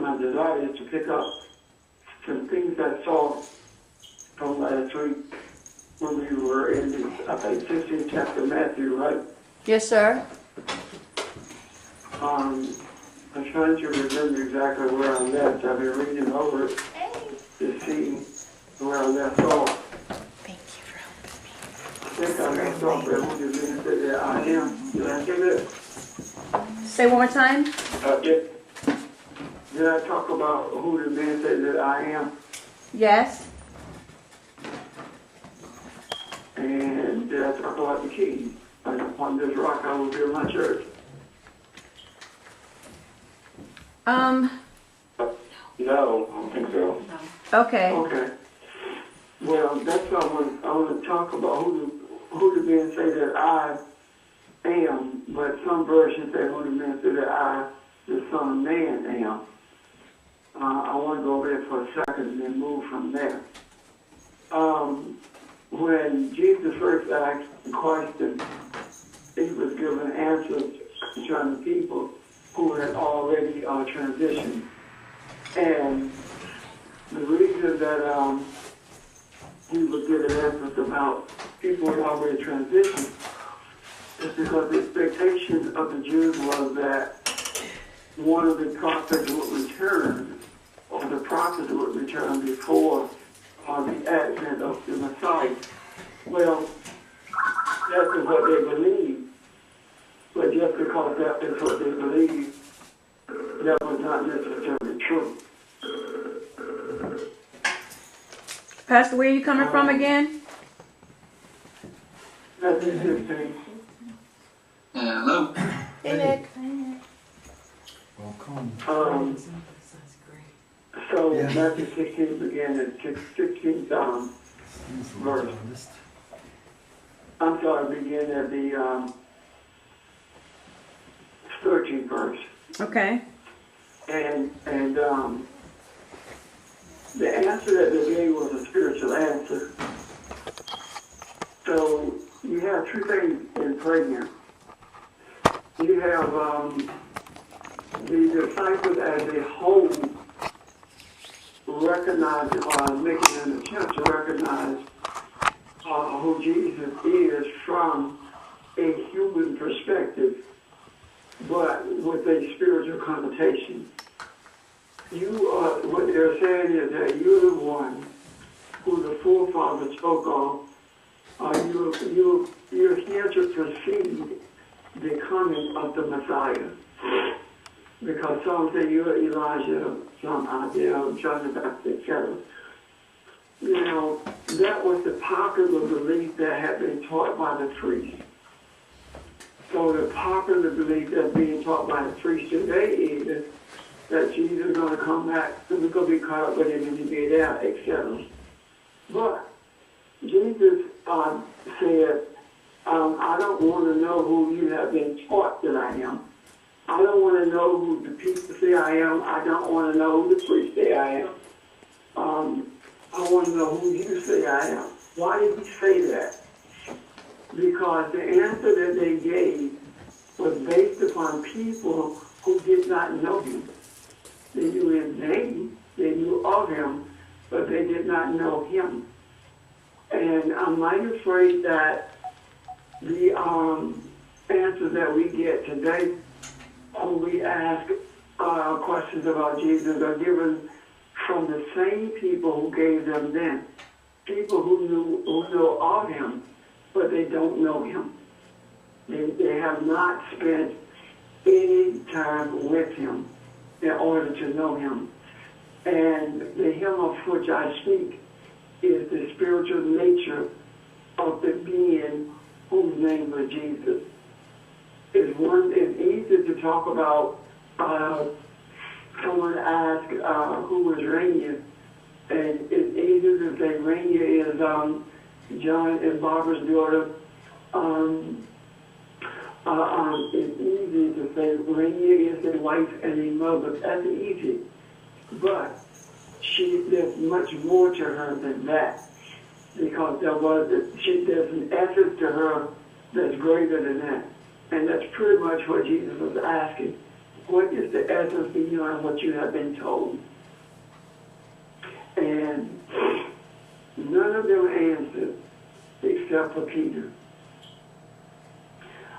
my desire is to pick up some things I saw from last week when we were in the, I think, 16th chapter of Matthew, right? Yes, sir. I'm trying to remember exactly where I left. I've been reading over it to see where I left off. Thank you for helping me. I think I left off at who the minister that I am. Did I say that? Say one more time. Did I talk about who the minister that I am? Yes. And did I talk about the keys? And upon this rock I will build my church. No, I don't think so. Okay. Okay. Well, that's what I want to talk about, who the men say that I am, but some versions say who the men say that I, the Son of Man, am. I want to go there for a second and then move from there. When Jesus first asked the question, he was given answers concerning the people who had already transitioned. And the reason that he was given answers about people who had already transitioned is because the expectation of the Jews was that one of the prophets would return, or the prophets would return before the advent of the Messiah. Well, that is what they believed. But just because that is what they believed, that was not necessarily true. Pastor, where are you coming from again? Matthew 16. Hello. Hey, Nick. Welcome. So Matthew 16 began at 16th verse. I'm sorry, began at the 13th verse. Okay. And the answer that they gave was a spiritual answer. So you have two things in play here. You have the disciples as a whole recognizing or making an attempt to recognize who Jesus is from a human perspective, but with a spiritual connotation. What they're saying is that you're the one who the forefathers spoke of. You're here to precede the coming of the Messiah. Because some say you're Elijah, some Isaiah, John the Baptist, etc. Now, that was the popular belief that had been taught by the priests. So the popular belief that's being taught by the priests today is that Jesus is going to come back, and we're going to be caught up with him and be there, etc. But Jesus said, I don't want to know who you have been taught that I am. I don't want to know who the people say I am. I don't want to know who the priests say I am. I want to know who you say I am. Why did he say that? Because the answer that they gave was based upon people who did not know him. They knew his name, they knew of him, but they did not know him. And I'm mighty afraid that the answers that we get today when we ask questions about Jesus are given from the same people who gave them then. People who know of him, but they don't know him. They have not spent any time with him in order to know him. And the him of which I speak is the spiritual nature of the being whose name was Jesus. It's easy to talk about someone asked who was Rainier, and it's easy to say Rainier is John and Barbara's daughter. It's easy to say Rainier is a wife and a mother. That's easy. But there's much more to her than that, because there's an essence to her that's greater than that. And that's pretty much what Jesus was asking. what is the essence beyond what you have been told? And none of them answered except for Peter.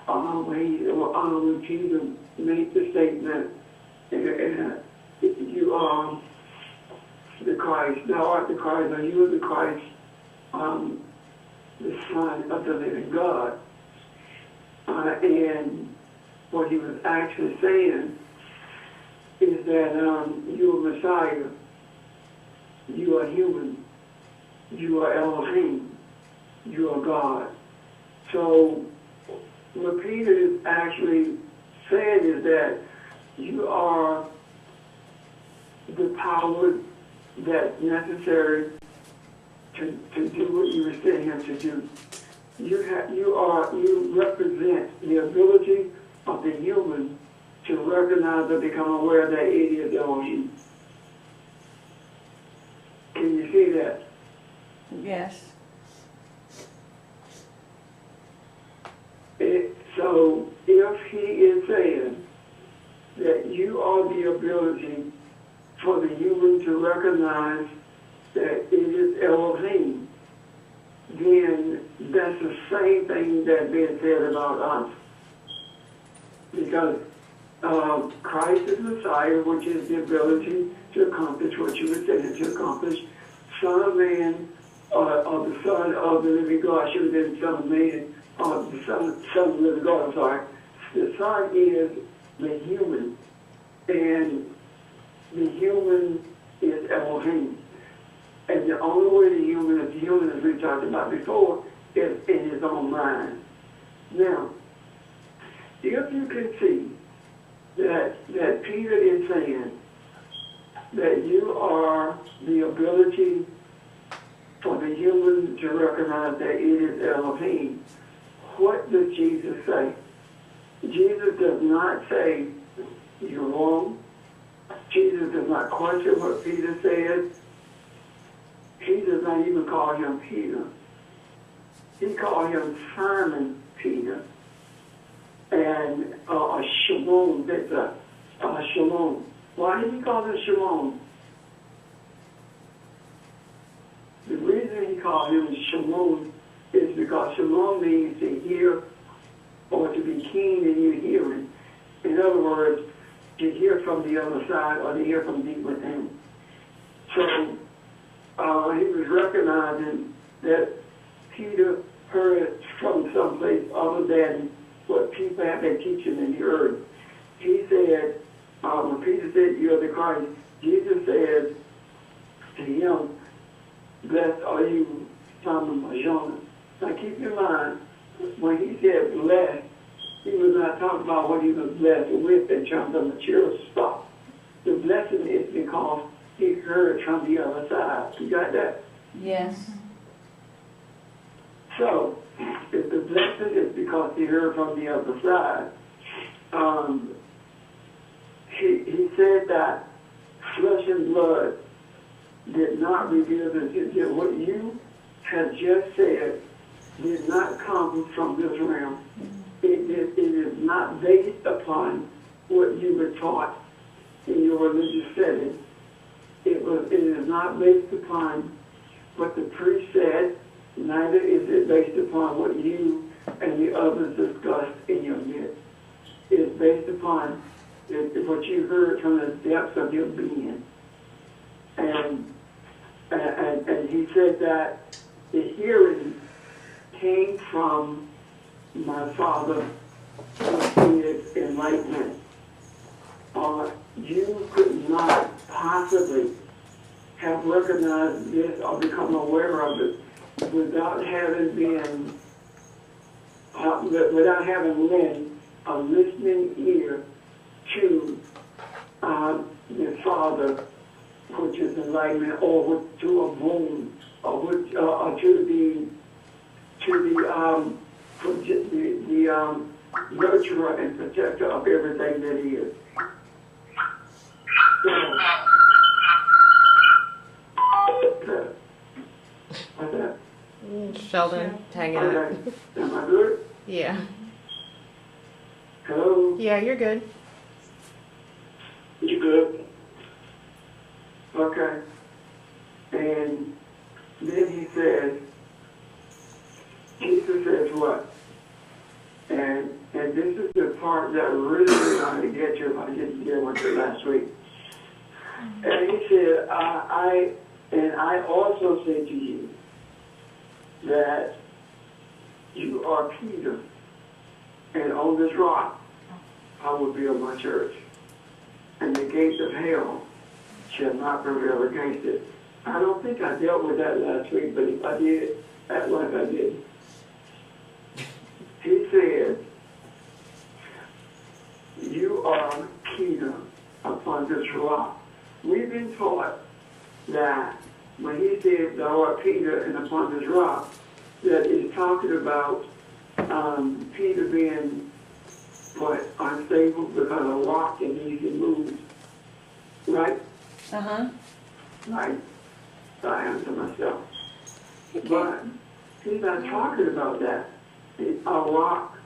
When Peter made the statement, you are the Christ, thou art the Christ, or you are the Christ, the Son of the living God. And what he was actually saying is that you are Messiah, you are human, you are Elohim, you are God. So what Peter is actually saying is that you are the power that's necessary to do what you were sent here to do. You represent the ability of the human to recognize and become aware that it is Elohim. Can you see that? Yes. So if he is saying that you are the ability for the human to recognize that it is Elohim, then that's the same thing that's being said about us. Because Christ is Messiah, which is the ability to accomplish what you were saying to accomplish. Son of Man, or the Son of the living God, should have been Son of Man, the Son of the living God, I'm sorry. The Son is the human, and the human is Elohim. And the only way the human is human, as we talked about before, is in his own mind. Now, if you can see that Peter is saying that you are the ability for the human to recognize that it is Elohim, what does Jesus say? Jesus does not say, you're wrong. Jesus does not question what Peter said. He does not even call him Peter. He called him Simon Peter. And Shimon, that's Shimon. Why did he call him Shimon? The reason he called him Shimon is because Shimon means to hear or to be keen in your hearing. In other words, to hear from the other side or to hear from deep within. So he was recognizing that Peter heard from someplace other than what people have been teaching in the earth. He said, when Peter said, you're the Christ, Jesus said to him, blessed are you, Simon Jonah. Now keep in mind, when he said blessed, he was not talking about what he was blessed with in terms of material stuff. The blessing is because he heard from the other side. You got that? Yes. So, if the blessing is because he heard from the other side, he said that flesh and blood did not reveal this. What you have just said did not come from this realm. It is not based upon what you were taught in your religious setting. It is not based upon what the priest said, neither is it based upon what you and the others discussed in your midst. It is based upon what you heard from the depths of your being. And he said that the hearing came from my Father, who is enlightenment. You could not possibly have recognized this or become aware of it without having lent a listening ear to the Father, which is enlightenment, or to a womb, or to the nurturer and protector of everything that he is. What's that? Sheldon, hanging up. Okay. Am I good? Yeah. Hello? Yeah, you're good. Okay. And then he says, Jesus says what? And this is the part that I really wanted to get to if I didn't get one to last week. And he said, I also say to you that you are Peter, and on this rock I will build my church, and the gates of hell shall not prevail against it. I don't think I dealt with that last week, but if I did, act like I did. He said, you are Peter upon this rock. We've been taught that when he said, thou art Peter and upon this rock, that he's talking about Peter being, unstable because a rock and easy moves. Right? Uh-huh. Right? So I answer myself. But he's not talking about that. A rock,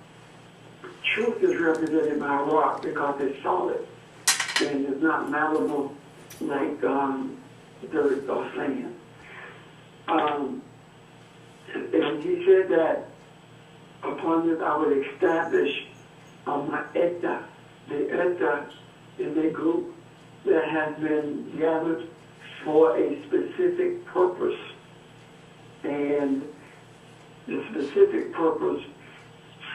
truth is represented by a rock because it's solid and it's not malleable like dirt or sand. And he said that upon this I would establish my Etta. The Etta is a group that has been gathered for a specific purpose. And the specific purpose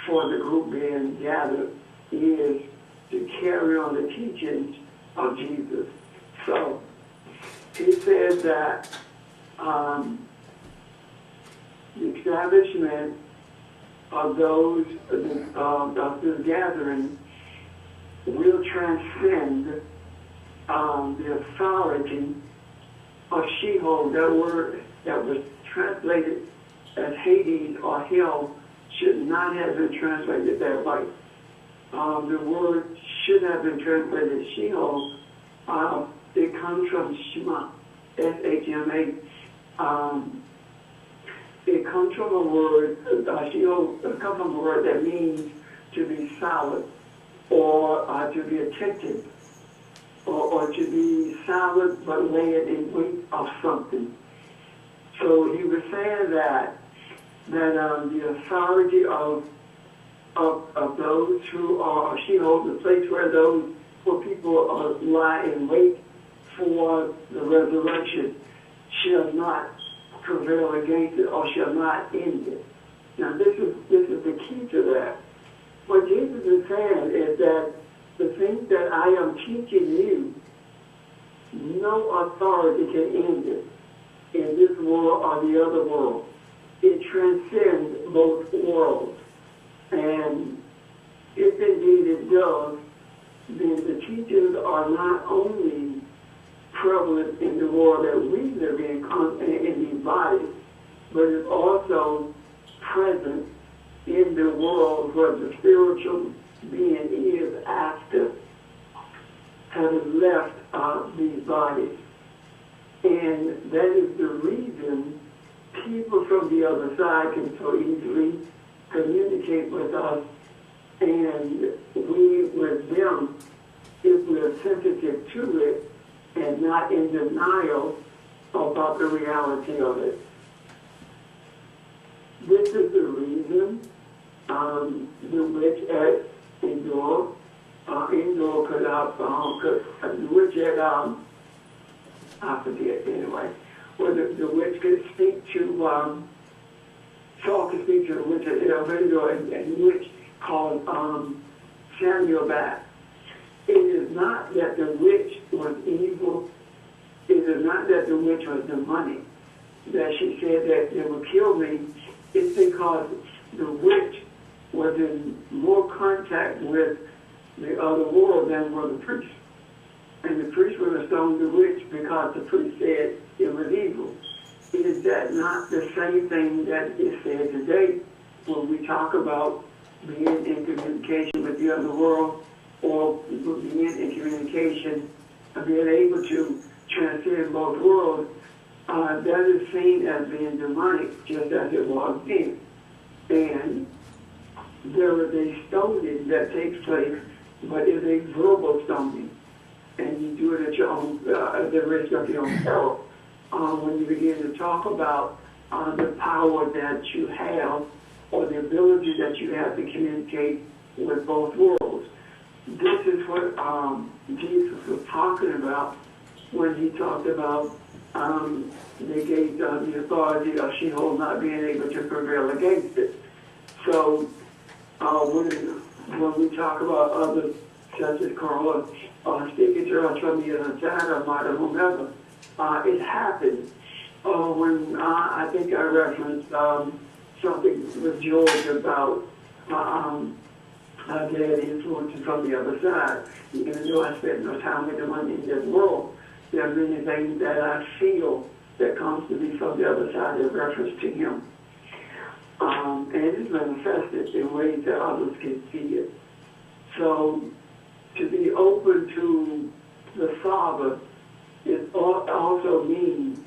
for the group being gathered is to carry on the teachings of Jesus. So he says that the establishment of those of this gathering will transcend the authority of Sheol. That word that was translated as Hades or hell should not have been translated that way. The word should have been translated Sheol. It comes from Shema, S-H-M-A. It comes from a word, Sheol, it comes from a word that means to be silent or to be attentive or to be silent but laying in wait of something. So he was saying that the authority of those who are Sheol, the place where people lie in wait for the resurrection, shall not prevail against it or shall not end it. Now this is the key to that. What Jesus is saying is that the things that I am teaching you, no authority can end it in this world or the other world. It transcends both worlds. And if indeed it does, then the teachings are not only prevalent in the world that we live in these bodies, but it's also present in the world where the spiritual being is after having left these bodies. And that is the reason people from the other side can so easily communicate with us, and we with them, if we're sensitive to it and not in denial about the reality of it. This is the reason the witch at Endor the witch at I forget anyway, where the witch could speak to Saul could speak to the witch at Endor, and the witch called Samuel back. It is not that the witch was evil. It is not that the witch was demonic, that she said that they would kill me. It's because the witch was in more contact with the other world than were the priests. And the priests would have stoned the witch because the priest said it was evil. Is that not the same thing that is said today when we talk about being in communication with the other world, or being in communication and being able to transcend both worlds? That is seen as being demonic, just as it was then. And there is a stoning that takes place, but it's a verbal stoning. and you do it at your own, at the risk of your own peril. When you begin to talk about the power that you have, or the ability that you have to communicate with both worlds. This is what Jesus was talking about when he talked about negate the authority of Sheol not being able to prevail against it. So when we talk about others such as Carla speaking to us from the other side or Marta, whomever, it happened. When I think I referenced something with George about dad influences from the other side. Even though I spent no time with him in this world, there are many things that I feel that comes to me from the other side in reference to him. And it is manifested in ways that others can see it. So to be open to the Father, it also means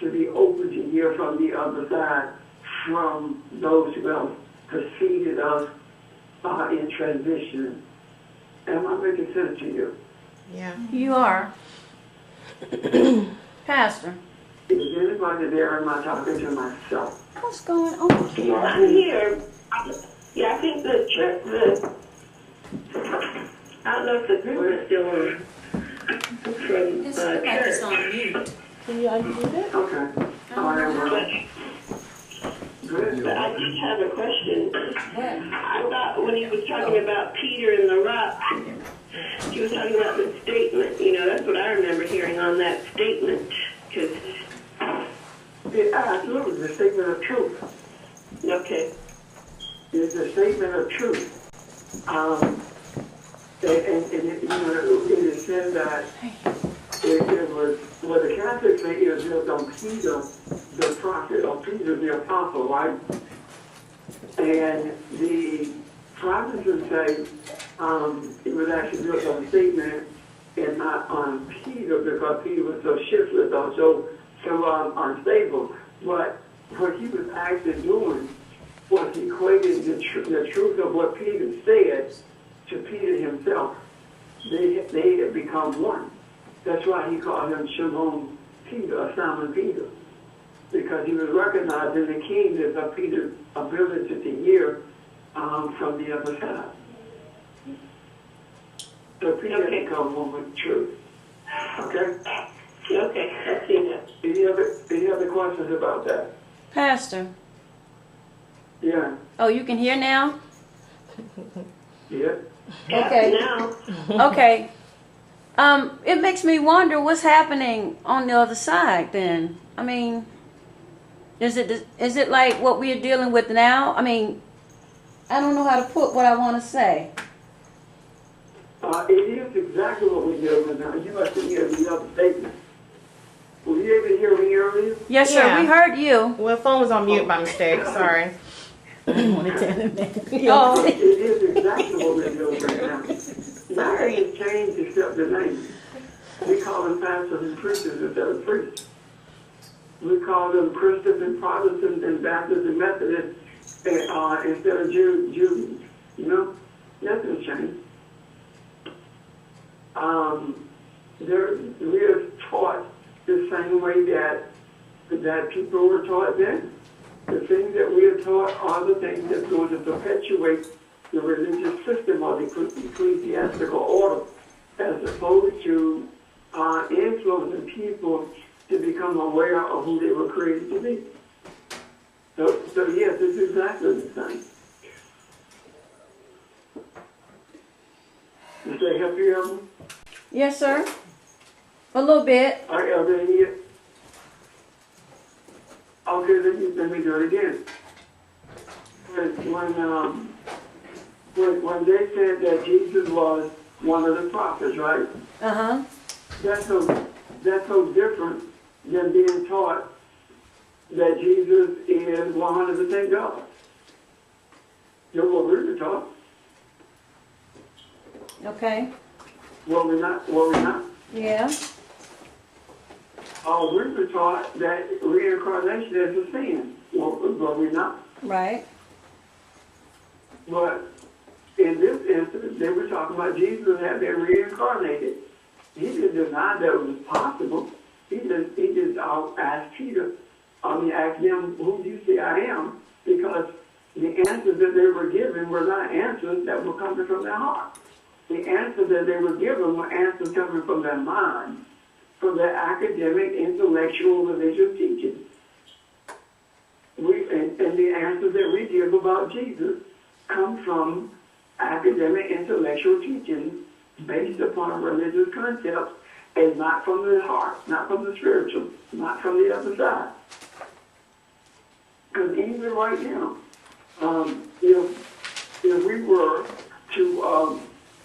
to be open to hear from the other side from those who have preceded us in transition. Am I making sense to you? Yeah. You are. Pastor, Is anybody there? Am I talking to myself? what's going on? I'm here. Yeah, I think I don't know if the group is still on from It's like it's church. on mute. Can you unmute it? Okay. All right, well, good. But I just have a question. I thought when he was talking about Peter and the rock, he was talking about the statement. You know, that's what I remember hearing on that statement. Because, Absolutely, the statement of truth. okay, It's a statement of truth. It is said that it was, well, the Catholics say it was built on Peter, the prophet, or Peter, the apostle, right? And the Protestants say it was actually built on a statement and not on Peter, because Peter was so shiftless or so unstable. But what he was actually doing was equating the truth of what Peter said to Peter himself. They had become one. That's why he called him Shimon Peter, or Simon Peter, because he was recognizing the keenness of Peter's ability to hear from the other side. So Peter had become one with truth. Okay? okay, I see that. Any other questions about that? Pastor, Yeah. oh, you can hear now? Yeah. Okay. Now, Okay. It makes me wonder what's happening on the other side then. I mean, is it like what we're dealing with now? I mean, I don't know how to put what I want to say. It is exactly what we're dealing with now. You must have heard the other statement. Were you able to hear me earlier? Yes, sir. Yeah. We heard you. Well, phone was on mute by mistake. Sorry. Oh, It is exactly what we're dealing with now. Nothing has changed except the name. We call them pastors and preachers instead of priests. We call them Christians and Protestants and Baptists and Methodists instead of Jews. You know, nothing has changed. We are taught the same way that people were taught then. The things that we are taught are the things that's going to perpetuate the religious system or the ecclesiastical order, as opposed to influencing people to become aware of who they were created to be. So yes, it's exactly the same. Does that help you, Evelyn? Yes, sir. A little bit. All right, are there any? Okay, let me do it again. When they said that Jesus was one of the prophets, right? Uh-huh. That's so different than being taught that Jesus is 100% God. You know what we were taught? Okay. Were we not? Yeah. We were taught that reincarnation is a sin. Were we not? Right. But in this instance, they were talking about Jesus had been reincarnated. He didn't deny that it was possible. He just asked Peter, asked them, who do you say I am? Because the answers that they were given were not answers that were coming from their heart. The answers that they were given were answers coming from their mind, from their academic, intellectual, religious teaching. And the answers that we give about Jesus come from academic, intellectual teaching based upon religious concepts and not from the heart, not from the spiritual, not from the other side. Because even right now, if we were to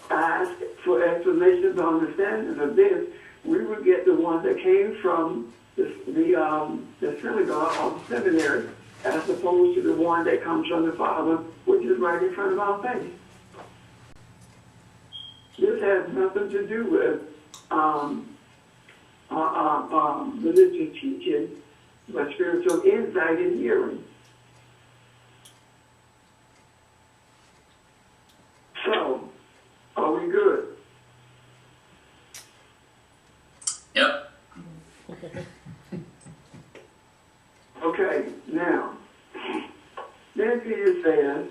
ask for explanations on understandings of this, we would get the ones that came from the synagogue or the seminary, as opposed to the one that comes from the Father, which is right in front of our face. This has nothing to do with religious teaching, but spiritual insight and hearing. So, are we good? Yep. Okay, now, then Peter says,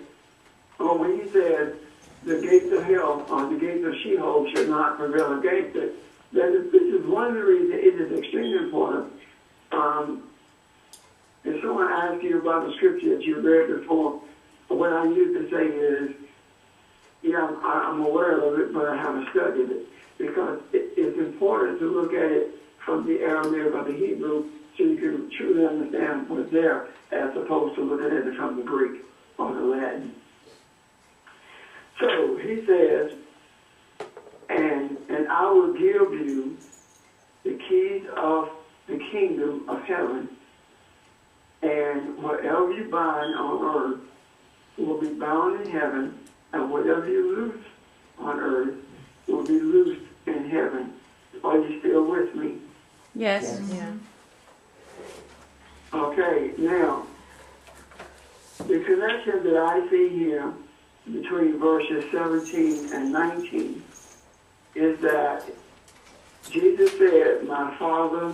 when he says, the gates of hell, or the gates of Sheol should not prevail against it, this is one of the reasons it is extremely important. If someone asks you about the scripture that you read before, what I used to say is, yeah, I'm aware of it, but I haven't studied it. Because it's important to look at it from the Aramaic or the Hebrew so you can truly understand what's there, as opposed to looking at it from the Greek or the Latin. So he says, and I will give you the keys of the kingdom of heaven, and whatever you bind on earth will be bound in heaven, and whatever you loose on earth will be loosed in heaven. Are you still with me? Yes. Yeah. Okay, now, the connection that I see here between verses 17 and 19 is that Jesus said, my Father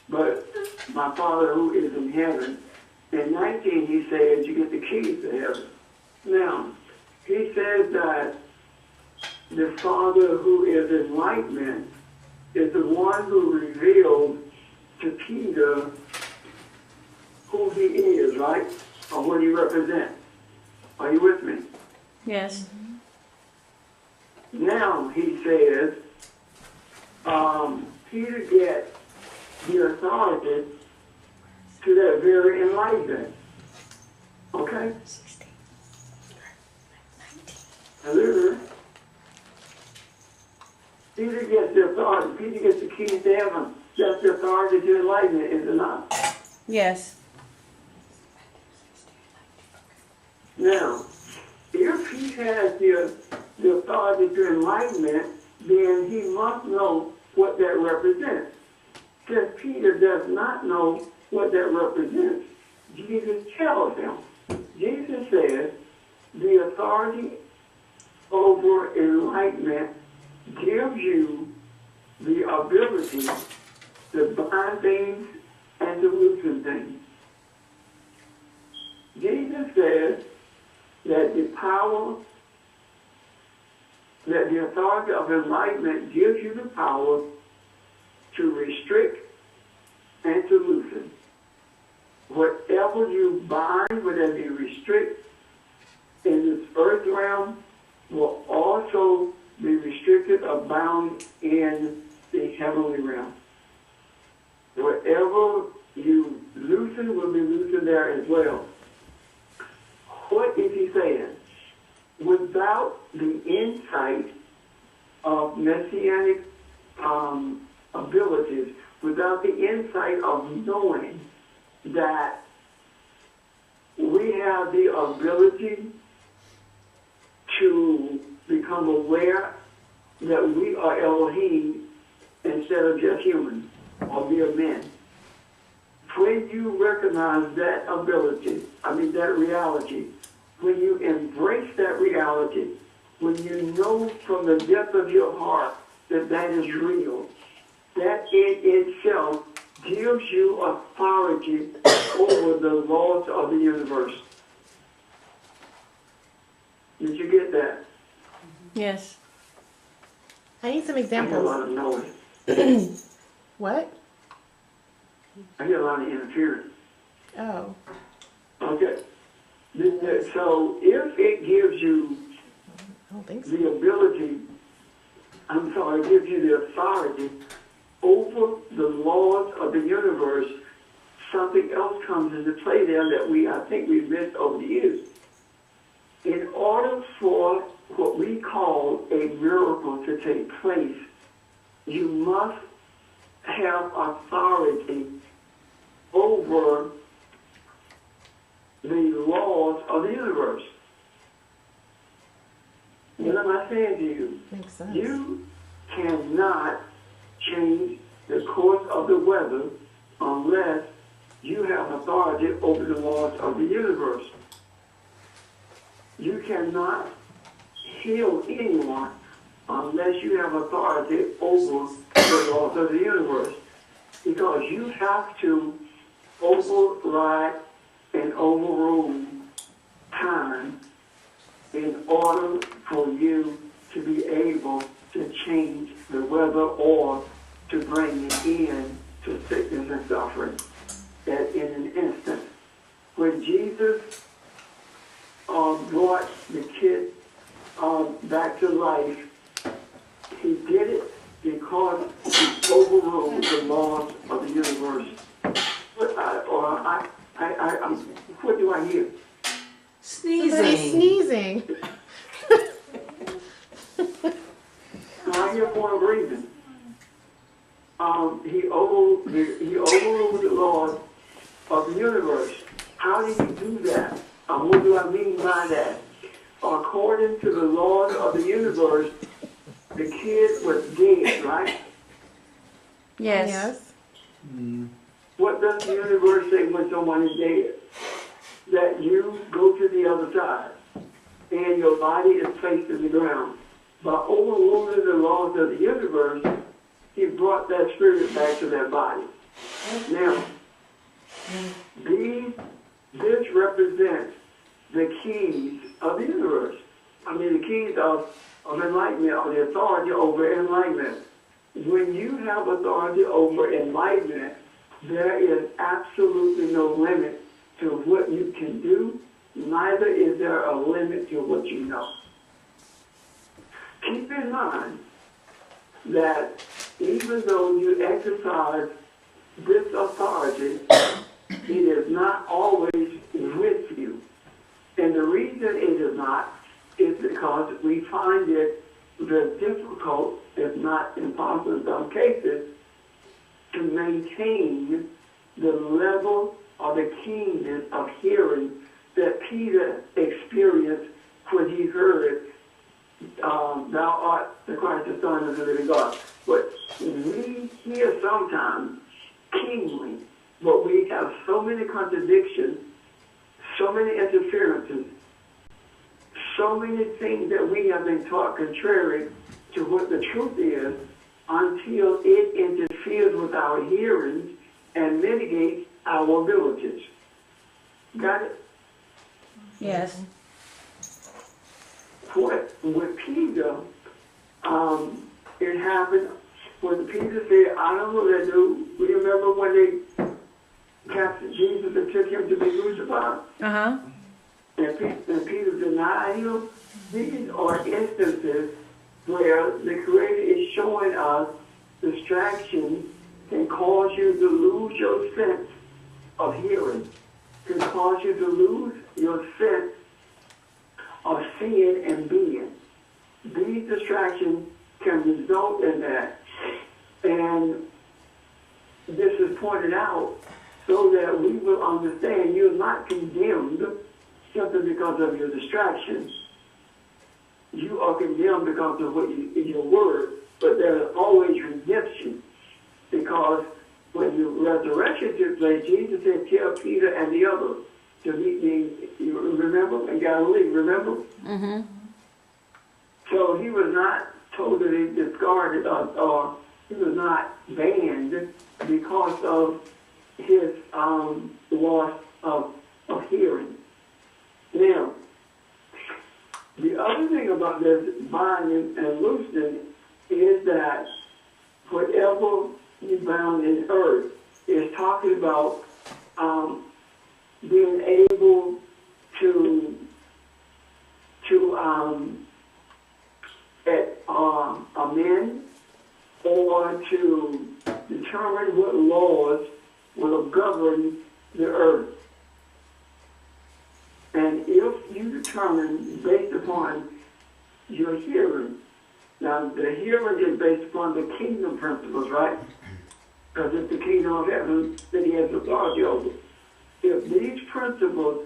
who is in heaven. In 19, he said, you get the keys to heaven. Now, he says that the Father who is enlightenment is the one who revealed to Peter who he is, right? Or what he represents. Are you with me? Yes. Now, he says, Peter gets the authority to that very enlightenment. Okay? Hello? Peter gets the authority. Peter gets the keys to heaven. That's the authority to enlightenment, is it not? Yes. Now, if he has the authority to enlightenment, then he must know what that represents. Since Peter does not know what that represents, Jesus tells him. Jesus says, the authority over enlightenment gives you the ability to bind things and to loosen things. Jesus says that the authority of enlightenment gives you the power to restrict and to loosen. Whatever you bind, whatever you restrict in this earth realm will also be restricted or bound in the heavenly realm. Whatever you loosen will be loosened there as well. What is he saying? Without the insight of messianic abilities, without the insight of knowing that we have the ability to become aware that we are Elohim instead of just humans or mere men. When you recognize that ability, that reality, when you embrace that reality, when you know from the depth of your heart that is real. That in itself gives you authority over the laws of the universe. Did you get that? Yes. I need some I hear a lot examples. of noise. What? I hear a lot of interference. Oh. Okay. So if it gives you I don't think so. the ability, it gives you the authority over the laws of the universe, something else comes into play there that I think we've missed over the years. In order for what we call a miracle to take place, you must have authority over the laws of the universe. What am I saying to you? Makes sense. You cannot change the course of the weather unless you have authority over the laws of the universe. You cannot heal anyone unless you have authority over the laws of the universe. Because you have to override and overrule time in order for you to be able to change the weather or to bring an end to sickness and suffering. That in an instant, when Jesus brought the kid back to life, he did it because he overruled the laws of the universe. What do I hear? Somebody's sneezing. I hear more breathing. He overruled the laws of the universe. How did he do that? What do I mean by that? According to the laws of the universe, the kid was dead, right? Yes. Yes. What does the universe say when someone is dead? That you go to the other side and your body is placed in the ground. By overruling the laws of the universe, he brought that spirit back to that body. Now, this represents the keys of the universe. The keys of enlightenment, or the authority over enlightenment. When you have authority over enlightenment, there is absolutely no limit to what you can do, neither is there a limit to what you know. Keep in mind that even though you exercise this authority, it is not always with you. And the reason it is not is because we find it very difficult, if not impossible in some cases, to maintain the level or the keenness of hearing that Peter experienced when he heard, thou art the Christ, the Son of the living God. But we hear sometimes keenly, but we have so many contradictions, so many interferences, so many things that we have been taught contrary to what the truth is, until it interferes with our hearing and mitigates our abilities. Got it? Yes. With Peter, it happened when Peter said, I don't know that dude. We remember when they captured Jesus and took him to be crucified? Uh-huh. And Peter denied him. These are instances where the Creator is showing us distraction can cause you to lose your sense of hearing, can cause you to lose your sense of seeing and being. These distractions can result in that. And this is pointed out so that we will understand you're not condemned simply because of your distractions. You are condemned because of what in your word, but there is always redemption, because when the resurrection took place, Jesus said, tell Peter and the others to meet me, you remember, in Galilee, remember? Mm-hmm. So he was not totally discarded or he was not banned because of his loss of hearing. Now, the other thing about this binding and loosing is that whatever you bound in earth is talking about being able to amend or to determine what laws will govern the earth. And if you determine based upon your hearing, now the hearing is based upon the kingdom principles, right? Because it's the kingdom of heaven that he has authority over. If these principles,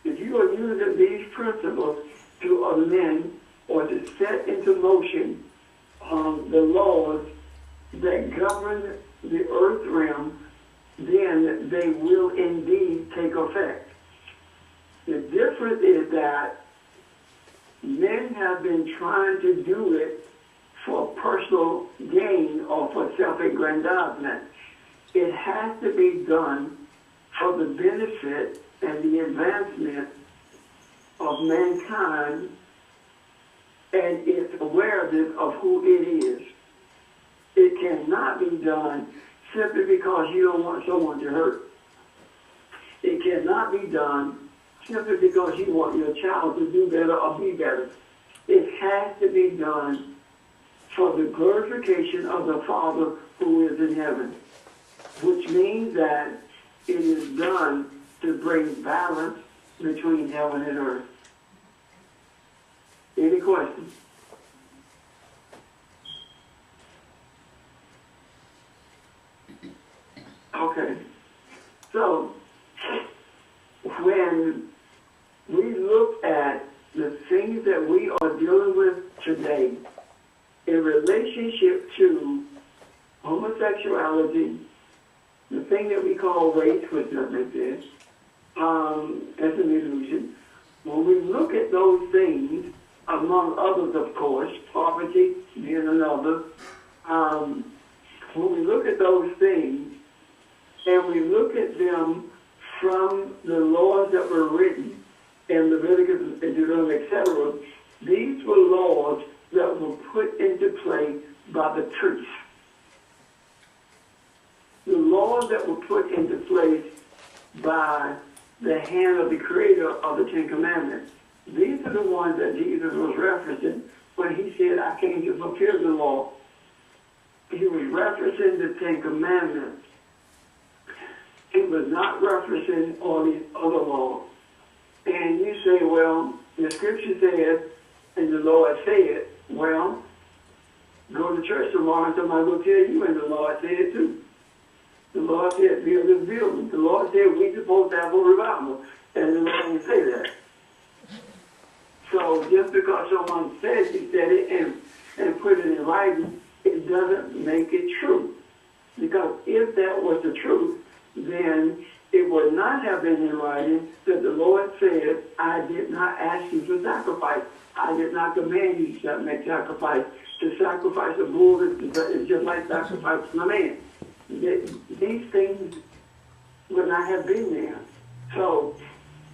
if you are using these principles to amend or to set into motion the laws that govern the earth realm, then they will indeed take effect. The difference is that men have been trying to do it for personal gain or for self-aggrandizement. It has to be done for the benefit and the advancement of mankind and its awareness of who it is. It cannot be done simply because you don't want someone to hurt. It cannot be done simply because you want your child to do better or be better. It has to be done for the glorification of the Father who is in heaven, which means that it is done to bring balance between heaven and earth. Any questions? Okay. So, when we look at the things that we are dealing with today in relationship to homosexuality, the thing that we call race, which doesn't exist, as an illusion, when we look at those things, among others, of course, poverty being another, when we look at those things, and we look at them from the laws that were written in Leviticus and Deuteronomy, etc., these were laws that were put into play by the priests. The laws that were put into place by the hand of the creator of the Ten Commandments. These are the ones that Jesus was referencing when he said, I came to fulfill the law. He was referencing the Ten Commandments. He was not referencing all these other laws. And you say, well, the scripture says, and the Lord said, well, go to church tomorrow and somebody will tell you, and the Lord said it too. The Lord said, build this building. The Lord said, we're supposed to have a revival. And the Lord didn't say that. So just because someone says he said it and put it in writing, it doesn't make it true. Because if that was the truth, then it would not have been in writing that the Lord said, I did not ask you to sacrifice. I did not command you to make sacrifice. To sacrifice a bull is just like sacrificing a man. These things would not have been there. So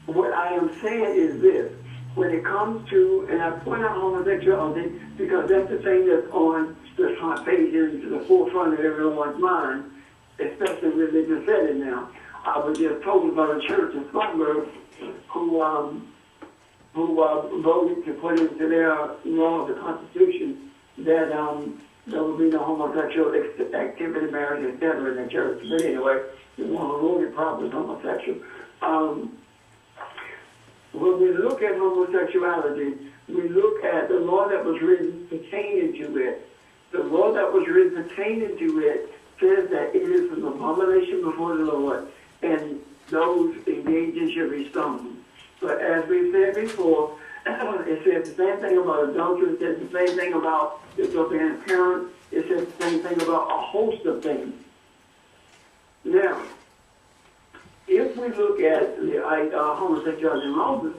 what I am saying is this. When it comes to, and I point out homosexuality because that's the thing that's on the front page and to the forefront of everyone's mind, especially in religious setting now. I was just told about a church in Spartanburg who voted to put into their law, the Constitution, that there would be no homosexual activity, marriage, etc. in the church. But anyway, the one who voted probably was homosexual. When we look at homosexuality, we look at the law that was written pertaining to it. The law that was written pertaining to it says that it is an abomination before the Lord, and those engaged in shall be stoned. But as we said before, it says the same thing about adultery, it says the same thing about disobeying parents, it says the same thing about a host of things. Now, if we look at the homosexuality in Moses,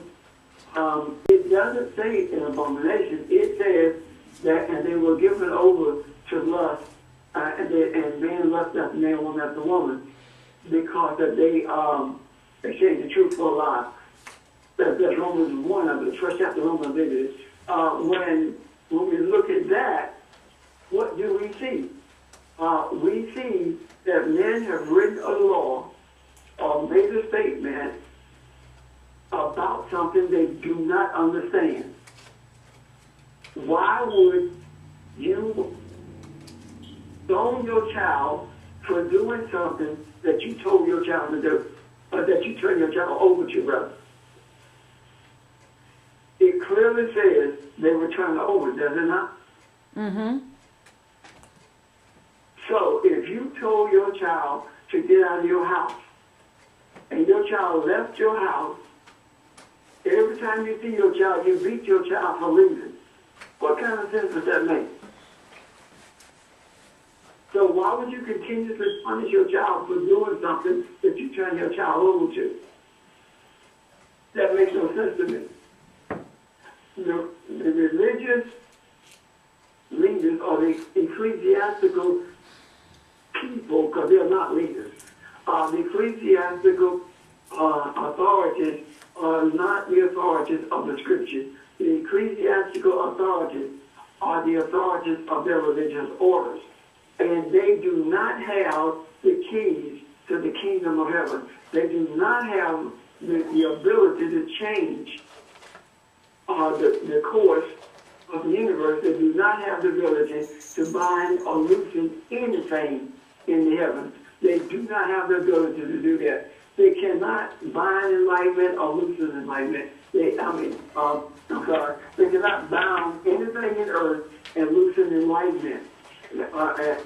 it doesn't say an abomination. It says and they were given over to lust, and man lust after man, woman after woman, because that they exchanged the truth for a lie. That's Romans 1, the first chapter of Romans, it is. When we look at that, what do we see? We see that men have written a law or made a statement about something they do not understand. Why would you stone your child for doing something that you told your child to do, or that you turn your child over to, brother? It clearly says they were turned over, does it not? Mm-hmm. So if you told your child to get out of your house, and your child left your house, every time you see your child, you beat your child for leaving. What kind of sense does that make? So why would you continuously punish your child for doing something that you turn your child over to? That makes no sense to me. The religious leaders or the ecclesiastical people, because they're not leaders, the ecclesiastical authorities are not the authorities of the scriptures. The ecclesiastical authorities are the authorities of their religious orders. And they do not have the keys to the kingdom of heaven. They do not have the ability to change the course of the universe. They do not have the ability to bind or loosen anything in the heavens. They do not have the ability to do that. They cannot bind enlightenment or loosen enlightenment. They cannot bound anything in earth and loosen enlightenment.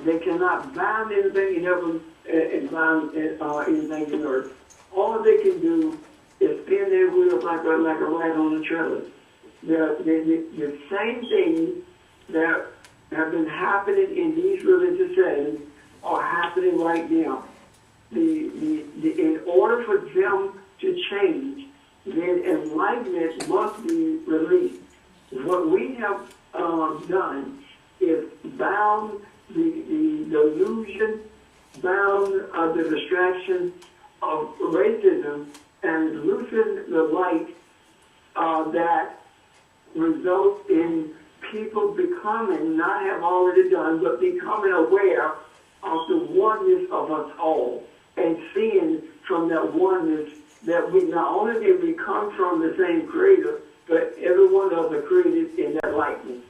They cannot bind anything in heaven and bind anything in earth. All they can do is spin their wheels like a rat on a trailer. The same things that have been happening in these religious settings are happening right now. In order for them to change, then enlightenment must be released. What we have done is bound the delusion, bound the distraction of racism, and loosen the light that results in people becoming, not have already done, but becoming aware of the oneness of us all, and seeing from that oneness that we not only did we come from the same creator, but every one of us are created in that likeness.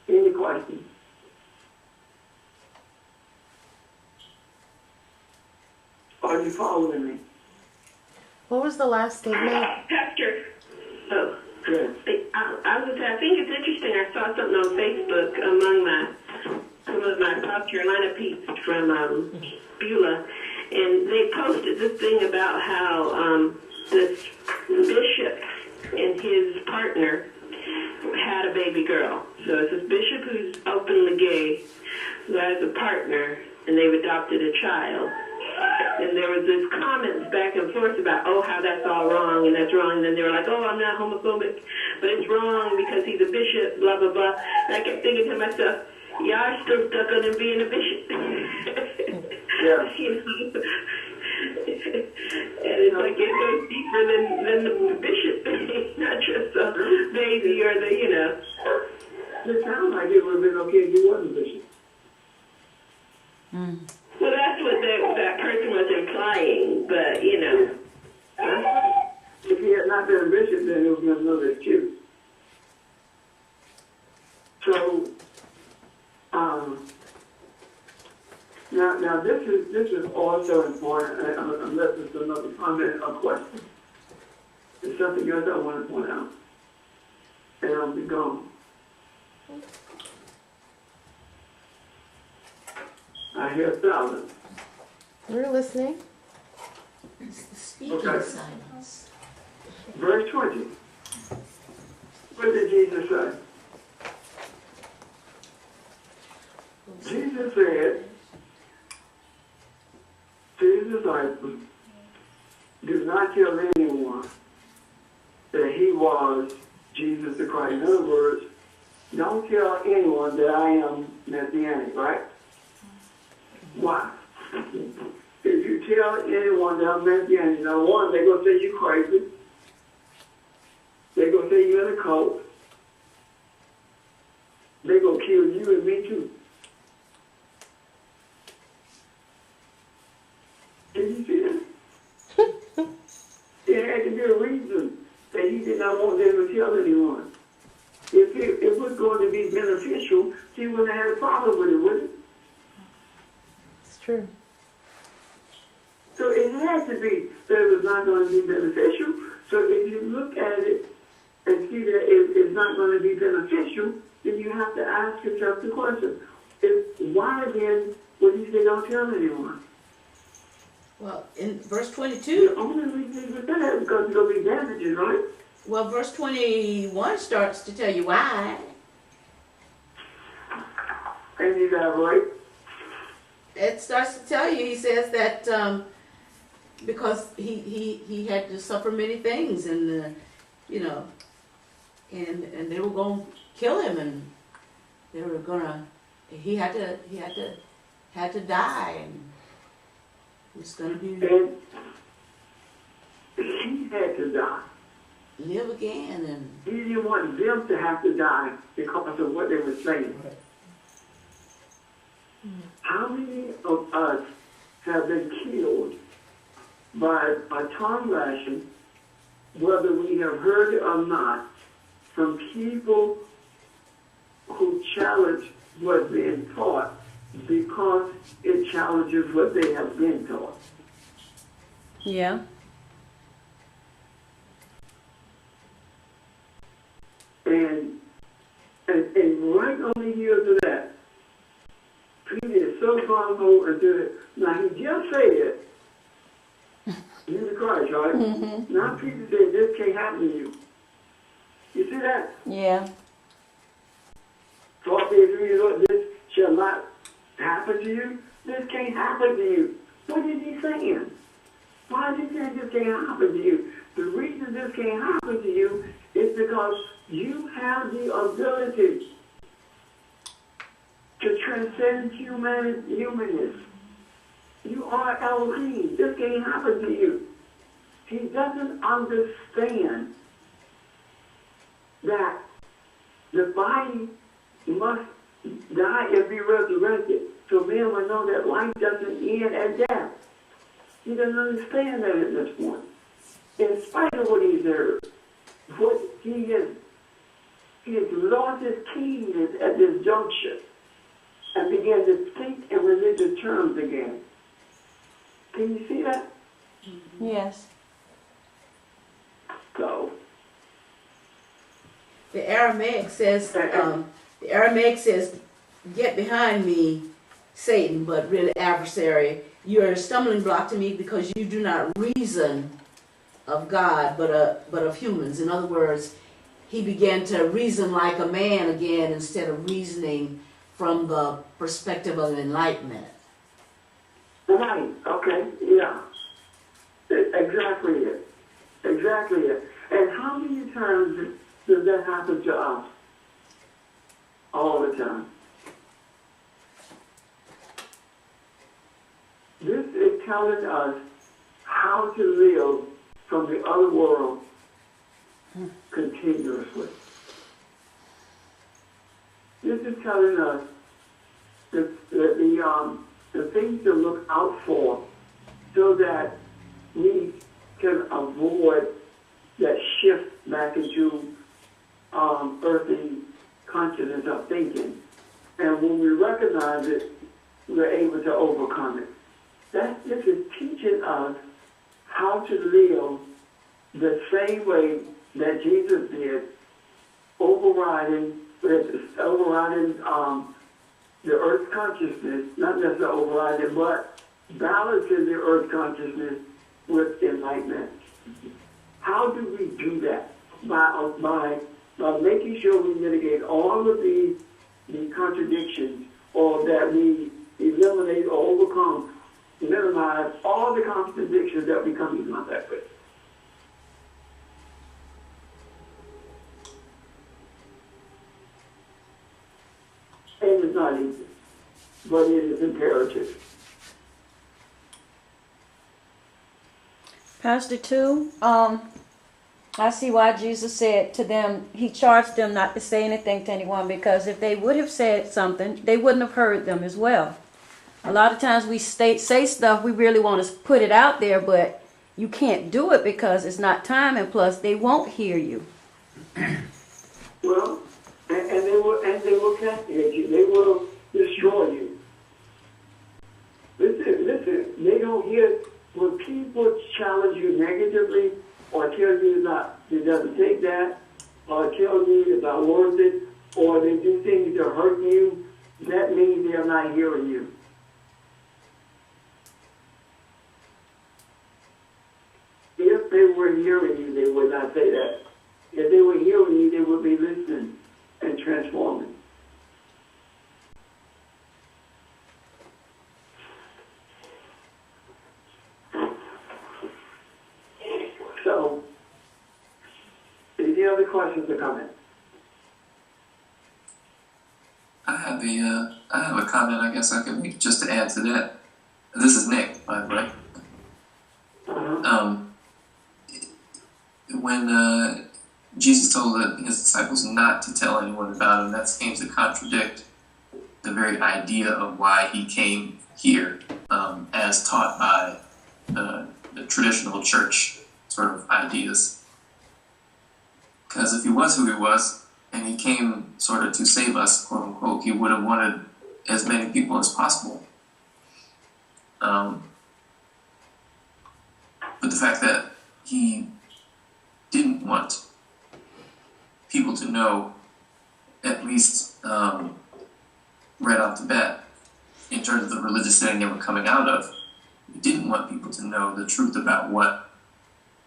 Any questions? Are you following me? What was the last statement? Pastor, Yes. I was gonna say, I think it's interesting. I saw something on Facebook among some of my South Carolina peeps from Beulah, and they posted this thing about how this bishop and his partner had a baby girl. So it's this bishop who's openly gay, who has a partner, and they've adopted a child. And there was this comments back and forth about, oh, how that's all wrong, and that's wrong. And then they were like, oh, I'm not homophobic, but it's wrong because he's a bishop, blah, blah, blah. And I kept thinking to myself, y'all are still stuck on him being a bishop. Yeah. You know? And it's like it goes deeper than the bishop, not just the baby or the, you know. It sounds like it would have been okay if he wasn't a bishop. Well, that's what that person was implying, but, you know. If he had not been a bishop, then it would have been another excuse. So, now this is also important, unless it's another comment or question. It's something else I want to point out, and I'll be gone. I hear silence. We're listening. It's the speaking Okay. silence. Verse 20. What did Jesus say? Jesus said to his disciples, do not tell anyone that he was Jesus the Christ. In other words, don't tell anyone that I am Messianic, right? Why? If you tell anyone that I'm Messianic, number one, they're going to say you crazy. They're going to say you're in a cult. They're going to kill you and me too. Can you see that? There had to be a reason that he did not want them to tell anyone. If it was going to be beneficial, he wouldn't have had a problem with it, would he? It's true. So it had to be that it was not going to be beneficial. So if you look at it and see that it's not going to be beneficial, then you have to ask yourself the question, why then would he say don't tell anyone? Well, in verse The 22, only reason for that is because it's going to be damages, right? well, verse 21 starts to tell you why. And you got right. It starts to tell you, he says that because he had to suffer many things, and you know, and they were going to kill him, and they were gonna, he had to die, and it's gonna be And he had to die. live again, and He didn't want them to have to die because of what they were saying. How many of us have been killed by a tongue lashing, whether we have heard it or not, from people who challenge what's being taught because it challenges what they have been taught? Yeah. And right on the heels of that, Peter is so gung-ho into it. Now, he just said, Jesus Christ, right? Now, Peter said, this can't happen to you. You see that? Yeah. So I said, this shall not happen to you. This can't happen to you. What is he saying? Why is he saying this can't happen to you? The reason this can't happen to you is because you have the ability to transcend humanness. You are Elohim. This can't happen to you. He doesn't understand that the body must die and be resurrected. So man will know that life doesn't end at death. He doesn't understand that at this point. In spite of what he's heard, what he has lost his keenness at this juncture and began to think in religious terms again. Can you see that? Yes. So, the Aramaic says, "Get behind me, Satan," but really adversary. You're a stumbling block to me because you do not reason of God, but of humans. In other words, he began to reason like a man again instead of reasoning from the perspective of enlightenment. right, okay, yeah. Exactly it. Exactly it. And how many times does that happen to us? All the time. This is telling us how to live from the other world continuously. This is telling us that the things to look out for so that we can avoid that shift back into earthly consciousness of thinking. And when we recognize it, we're able to overcome it. This is teaching us how to live the same way that Jesus did, overriding the earth consciousness, not necessarily overriding, but balancing the earth consciousness with enlightenment. How do we do that? By making sure we mitigate all of the contradictions, or that we eliminate or overcome, minimize all the contradictions that we come in contact with. but it is imperative. Pastor 2, I see why Jesus said to them, he charged them not to say anything to anyone, because if they would have said something, they wouldn't have heard them as well. A lot of times we say stuff, we really want to put it out there, but you can't do it because it's not time, and plus they won't hear you. Well, and they will castigate you. They will destroy you. Listen. They don't hear when people challenge you negatively, or tell you not, it doesn't take that, or tell you it's not worth it, or they do things to hurt you. That means they're not hearing you. If they were hearing you, they would not say that. If they were hearing you, they would be listening and transforming. So, any other questions or comments? I have a comment I guess I could make just to add to that. This is Nick, by the way. When Jesus told his disciples not to tell anyone about him, that seems to contradict the very idea of why he came here, as taught by the traditional church sort of ideas. Because if he was who he was, and he came sort of to save us, quote unquote, he would have wanted as many people as possible. But the fact that he didn't want people to know, at least right off the bat, in terms of the religious setting they were coming out of, he didn't want people to know the truth about what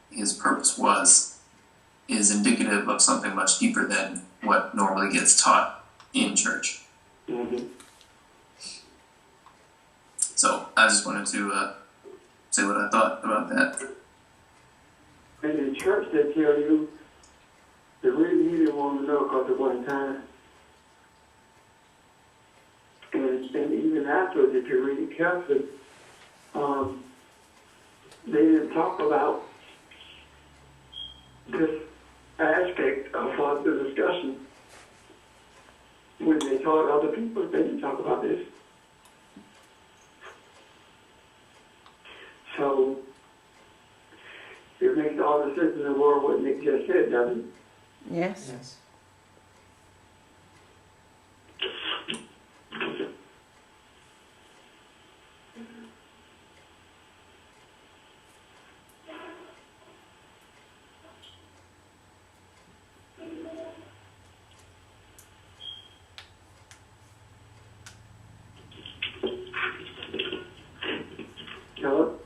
his purpose was, is indicative of something much deeper than what normally gets taught in church. Mm-hmm. So I just wanted to say what I thought about that. In the church, they tell you the reason he didn't want to know because it wasn't time. And even afterwards, if you read it carefully, they didn't talk about this aspect of the discussion. When they taught other people, they didn't talk about this. So, it makes all the sense in the world what Nick just said, doesn't it? Yes. Yes. Hello?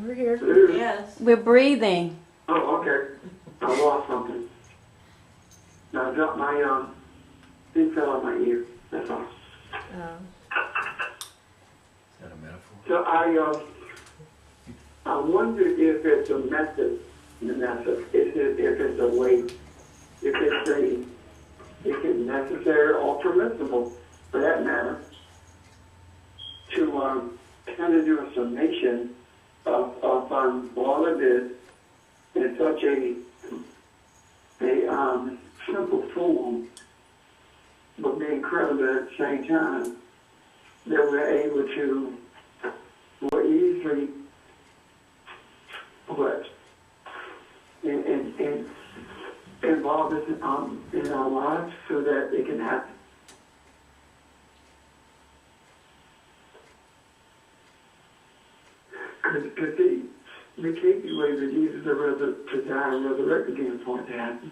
We're here. Yes. We're breathing. Oh, okay. I lost something. No, I dropped my, thing fell out my ear. That's all. Is that a metaphor? So I wonder if it's a method, if it's a way, if it's necessary or permissible, for that matter, to kind of do a summation of all of this in such a simple form, but being credible at the same time, that we're able to more easily and involve this in our lives so that it can happen. Because we can't be waiting for Jesus to die and resurrect again for it to happen.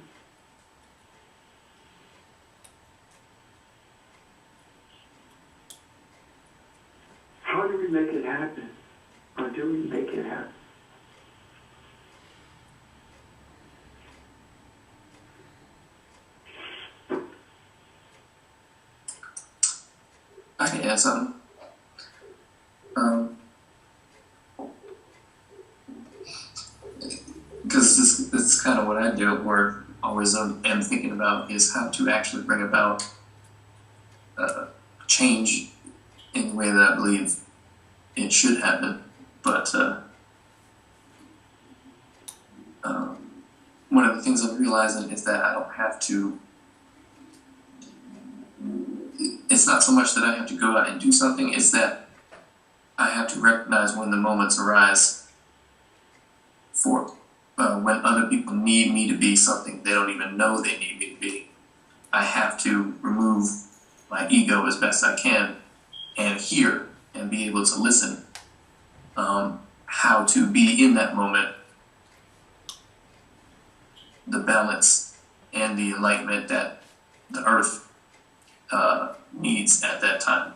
How do we make it happen? Or do we make it happen? I can add something. Because this is kind of what I do, or always am thinking about, is how to actually bring about change in the way that I believe it should happen. But one of the things I'm realizing is that I don't have to. It's not so much that I have to go out and do something; it's that I have to recognize when the moments arise for when other people need me to be something they don't even know they need me to be. I have to remove my ego as best I can and hear and be able to listen. How to be in that moment, the balance and the enlightenment that the earth needs at that time.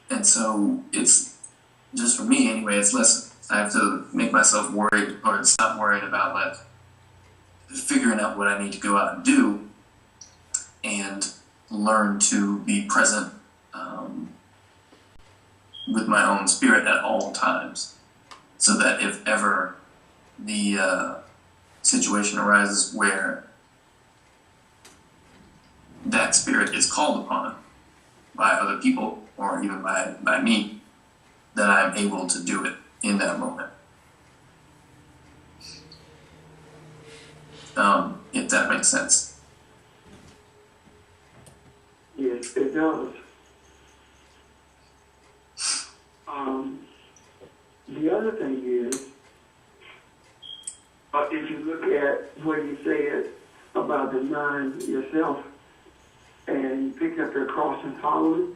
And so it's just for me anyway, it's less, I have to make myself worried or stop worrying about like figuring out what I need to go out and do and learn to be present with my own spirit at all times, so that if ever the situation arises where that spirit is called upon by other people or even by me, that I'm able to do it in that moment. If that makes sense. Yes, it does. The other thing is, if you look at what you said about denying yourself and pick up your cross and follow it,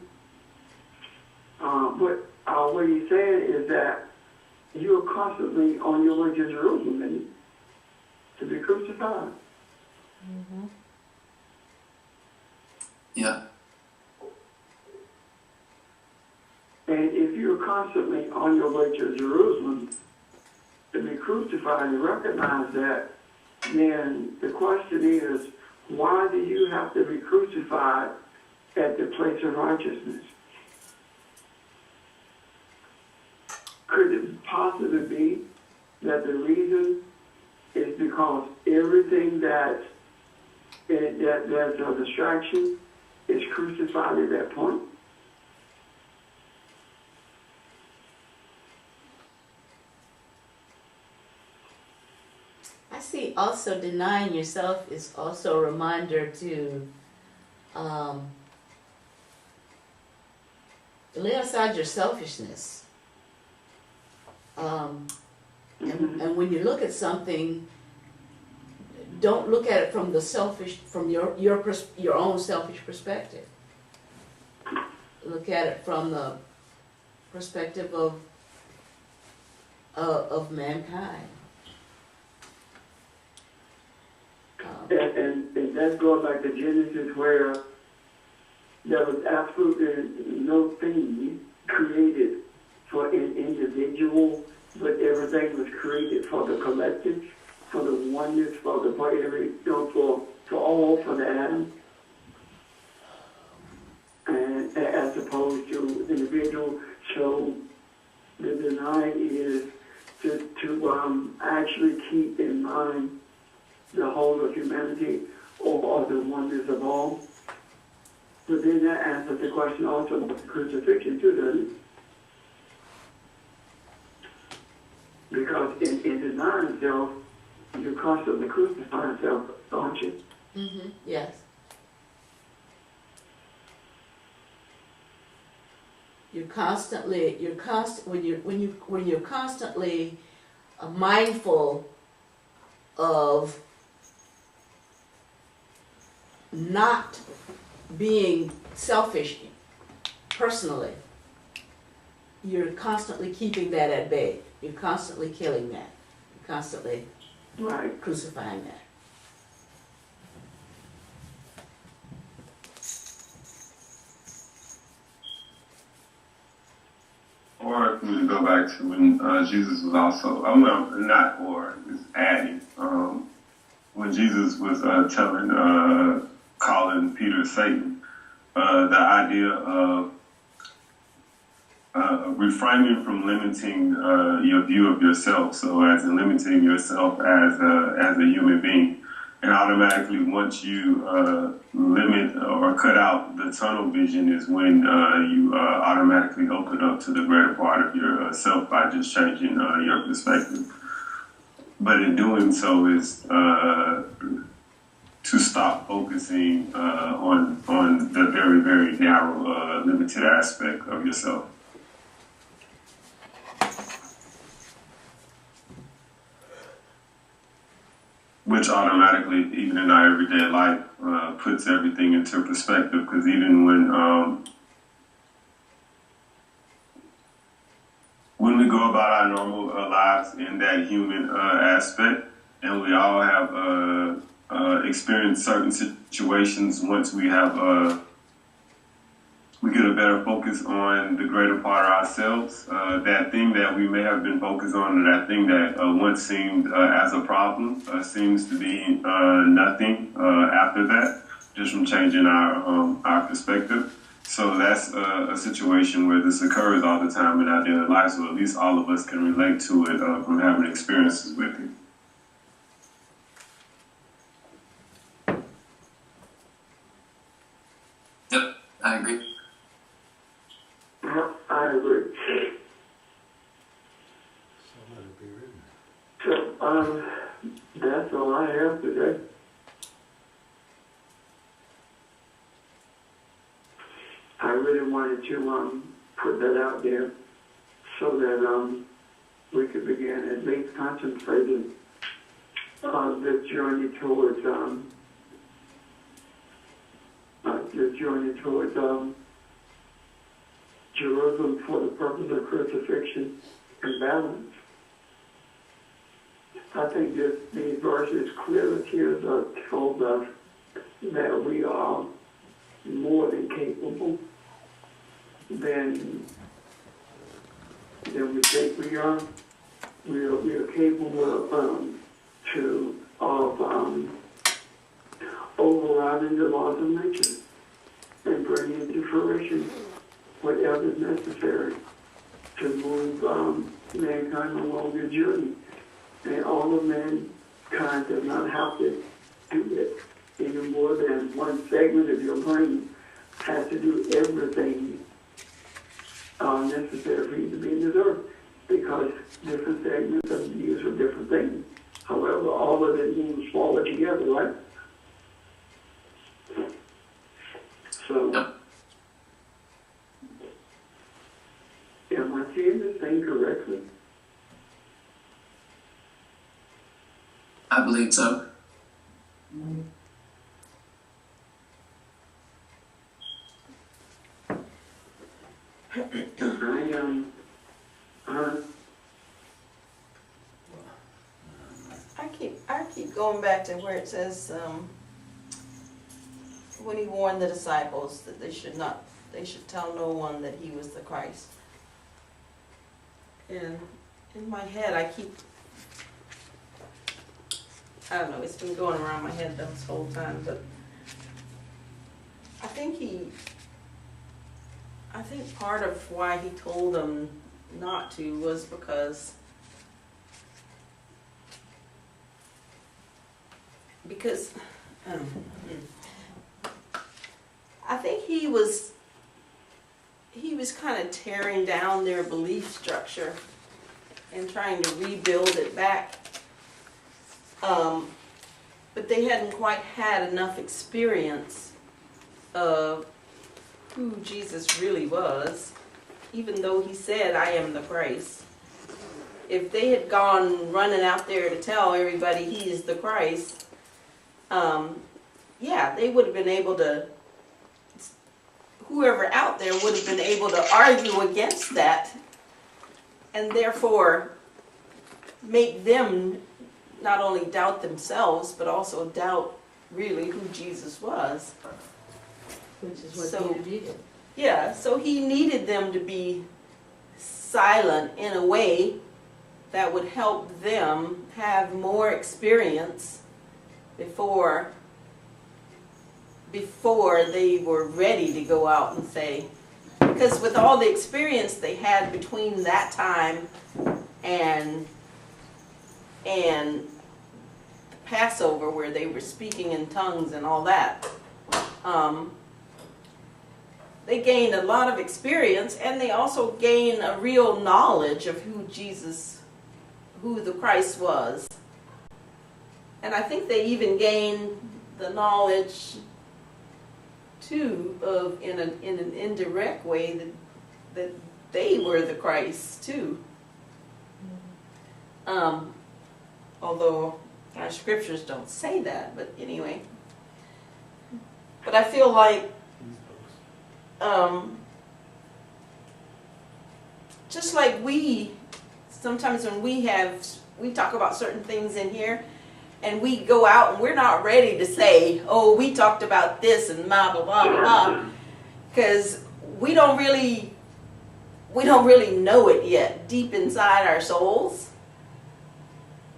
what he's saying is that you're constantly on your way to Jerusalem and to be crucified. Mm-hmm. Yeah. And if you're constantly on your way to Jerusalem to be crucified, you recognize that, then the question is, why do you have to be crucified at the place of righteousness? Could it possibly be that the reason is because everything that's a distraction is crucified at that point? I see also denying yourself is also a reminder to lay aside your selfishness. And when you look at something, don't look at it from the selfish, from your own selfish perspective. Look at it from the perspective of mankind. And that goes back to Genesis, where there was absolutely no thing created for an individual, but everything was created for the collective, for the oneness, for all, for the atom, and as opposed to individual. So the denying is to actually keep in mind the whole of humanity or the oneness of all. But then that answers the question also about the crucifixion too, doesn't it? Because in denying self, you're constantly crucifying self, aren't you? Mm-hmm. Yes. When you're constantly mindful of not being selfish personally, you're constantly keeping that at bay. You're constantly killing that. You're constantly Right. crucifying that. Or we go back to when Jesus was also, it's adding, when Jesus was calling Peter Satan, the idea of refraining from limiting your view of yourself, so as in limiting yourself as a human being, And automatically, once you limit or cut out the tunnel vision, is when you automatically open up to the greater part of yourself by just changing your perspective. But in doing so is to stop focusing on the very, very narrow, limited aspect of yourself. Which automatically, even in our everyday life, puts everything into perspective. Because even when we go about our normal lives in that human aspect, and we all have experienced certain situations, once we have we get a better focus on the greater part of ourselves. That thing that we may have been focused on, or that thing that once seemed as a problem, seems to be nothing after that, just from changing our perspective. So that's a situation where this occurs all the time in our daily life, so at least all of us can relate to it from having experiences with it. Yep, I agree. Yeah, I agree. So, that's all I have today. I really wanted to put that out there so that we could begin at least contemplating the journey towards Jerusalem for the purpose of crucifixion and balance. I think that these verses clearly told us that we are more than capable than we think we are. We are capable of overriding the laws of nature and bringing into fruition whatever is necessary to move mankind along the journey. And all of mankind does not have to do it any more than one segment of your brain has to do everything necessary for you to be in this earth, because different segments are used for different things. However, all of it moves forward together, right? So, am I seeing this thing correctly? I believe so. I keep going back to where it says, when he warned the disciples that they should tell no one that he was the Christ. And in my head, I don't know, it's been going around my head this whole time, but I think part of why he told them not to was because I think he was kind of tearing down their belief structure and trying to rebuild it back. But they hadn't quite had enough experience of who Jesus really was, even though he said, "I am the Christ." If they had gone running out there to tell everybody he is the Christ, they would have been able to, whoever out there would have been able to argue against that, and therefore make them not only doubt themselves, but also doubt really who Jesus was. Which is what Peter did. Yeah, so he needed them to be silent in a way that would help them have more experience before they were ready to go out and say, because with all the experience they had between that time and Passover where they were speaking in tongues and all that. They gained a lot of experience, and they also gained a real knowledge of who the Christ was. And I think they even gained the knowledge too of in an indirect way that they were the Christ too. Although our scriptures don't say that, but anyway. But I feel like just like sometimes when we talk about certain things in here, and we go out and we're not ready to say, oh, we talked about this and blah, blah, blah, blah, because we don't really know it yet deep inside our souls.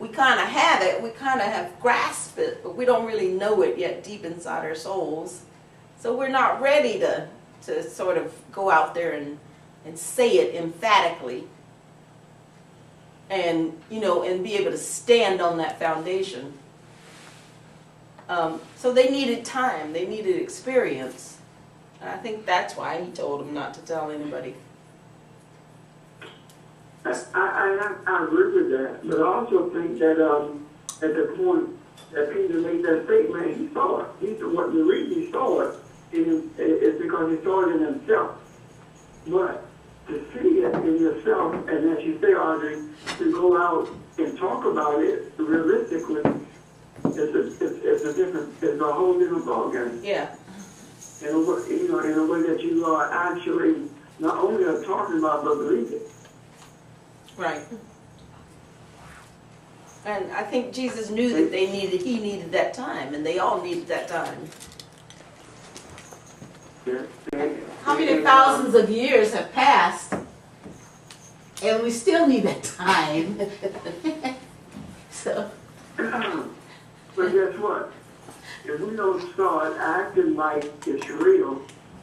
We kind of have it, we kind of have grasped it, but we don't really know it yet deep inside our souls. So we're not ready to sort of go out there and say it emphatically. And, and be able to stand on that foundation. So they needed time, they needed experience. And I think that's why he told them not to tell anybody. I agree with that, but I also think that at the point that Peter made that statement, he saw it. What the reason he saw it is because he saw it in himself. But to see it in yourself, and as you say, Audrey, to go out and talk about it realistically, it's a whole different ballgame. Yeah. In a way that you are actually not only are talking about, but believe it. Right. And I think Jesus knew that he needed that time, and they all needed that time. How many thousands of years have passed, and we still need that time? So. But guess what? If we don't start acting like it's real,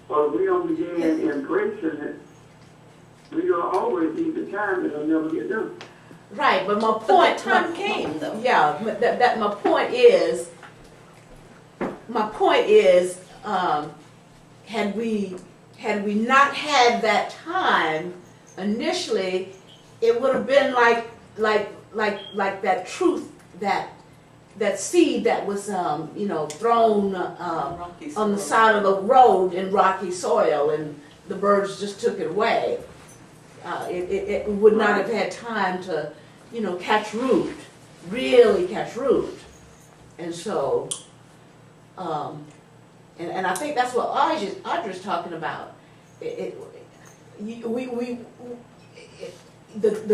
or we don't begin embracing it, we will always need the time and it'll never get done. Right, but my But point. that time came, though. Yeah, but that my point is. Had we not had that time initially, it would have been like that truth, that seed that was thrown on the side of the road in rocky soil, and the birds just took it away. It would not have had time to catch root, really catch root, and so. And I think that's what Audra's talking about. The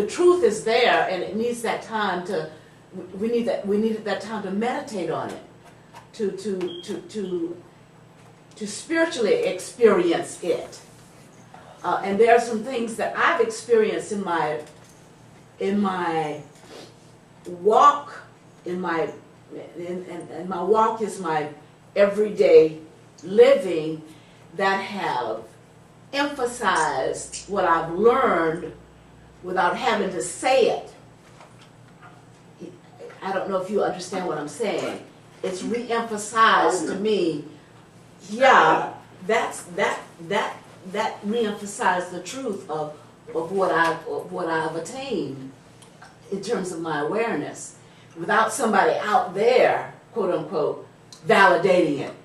truth is there, and it needs that time to. We needed that time to meditate on it, to spiritually experience it. And there are some things that I've experienced in my walk, and my walk is my everyday living, that have emphasized what I've learned without having to say it. I don't know if you understand what I'm saying. It's re-emphasized to me. Yeah, that re-emphasized the truth of what I've attained in terms of my awareness, without somebody out there, quote unquote, validating it.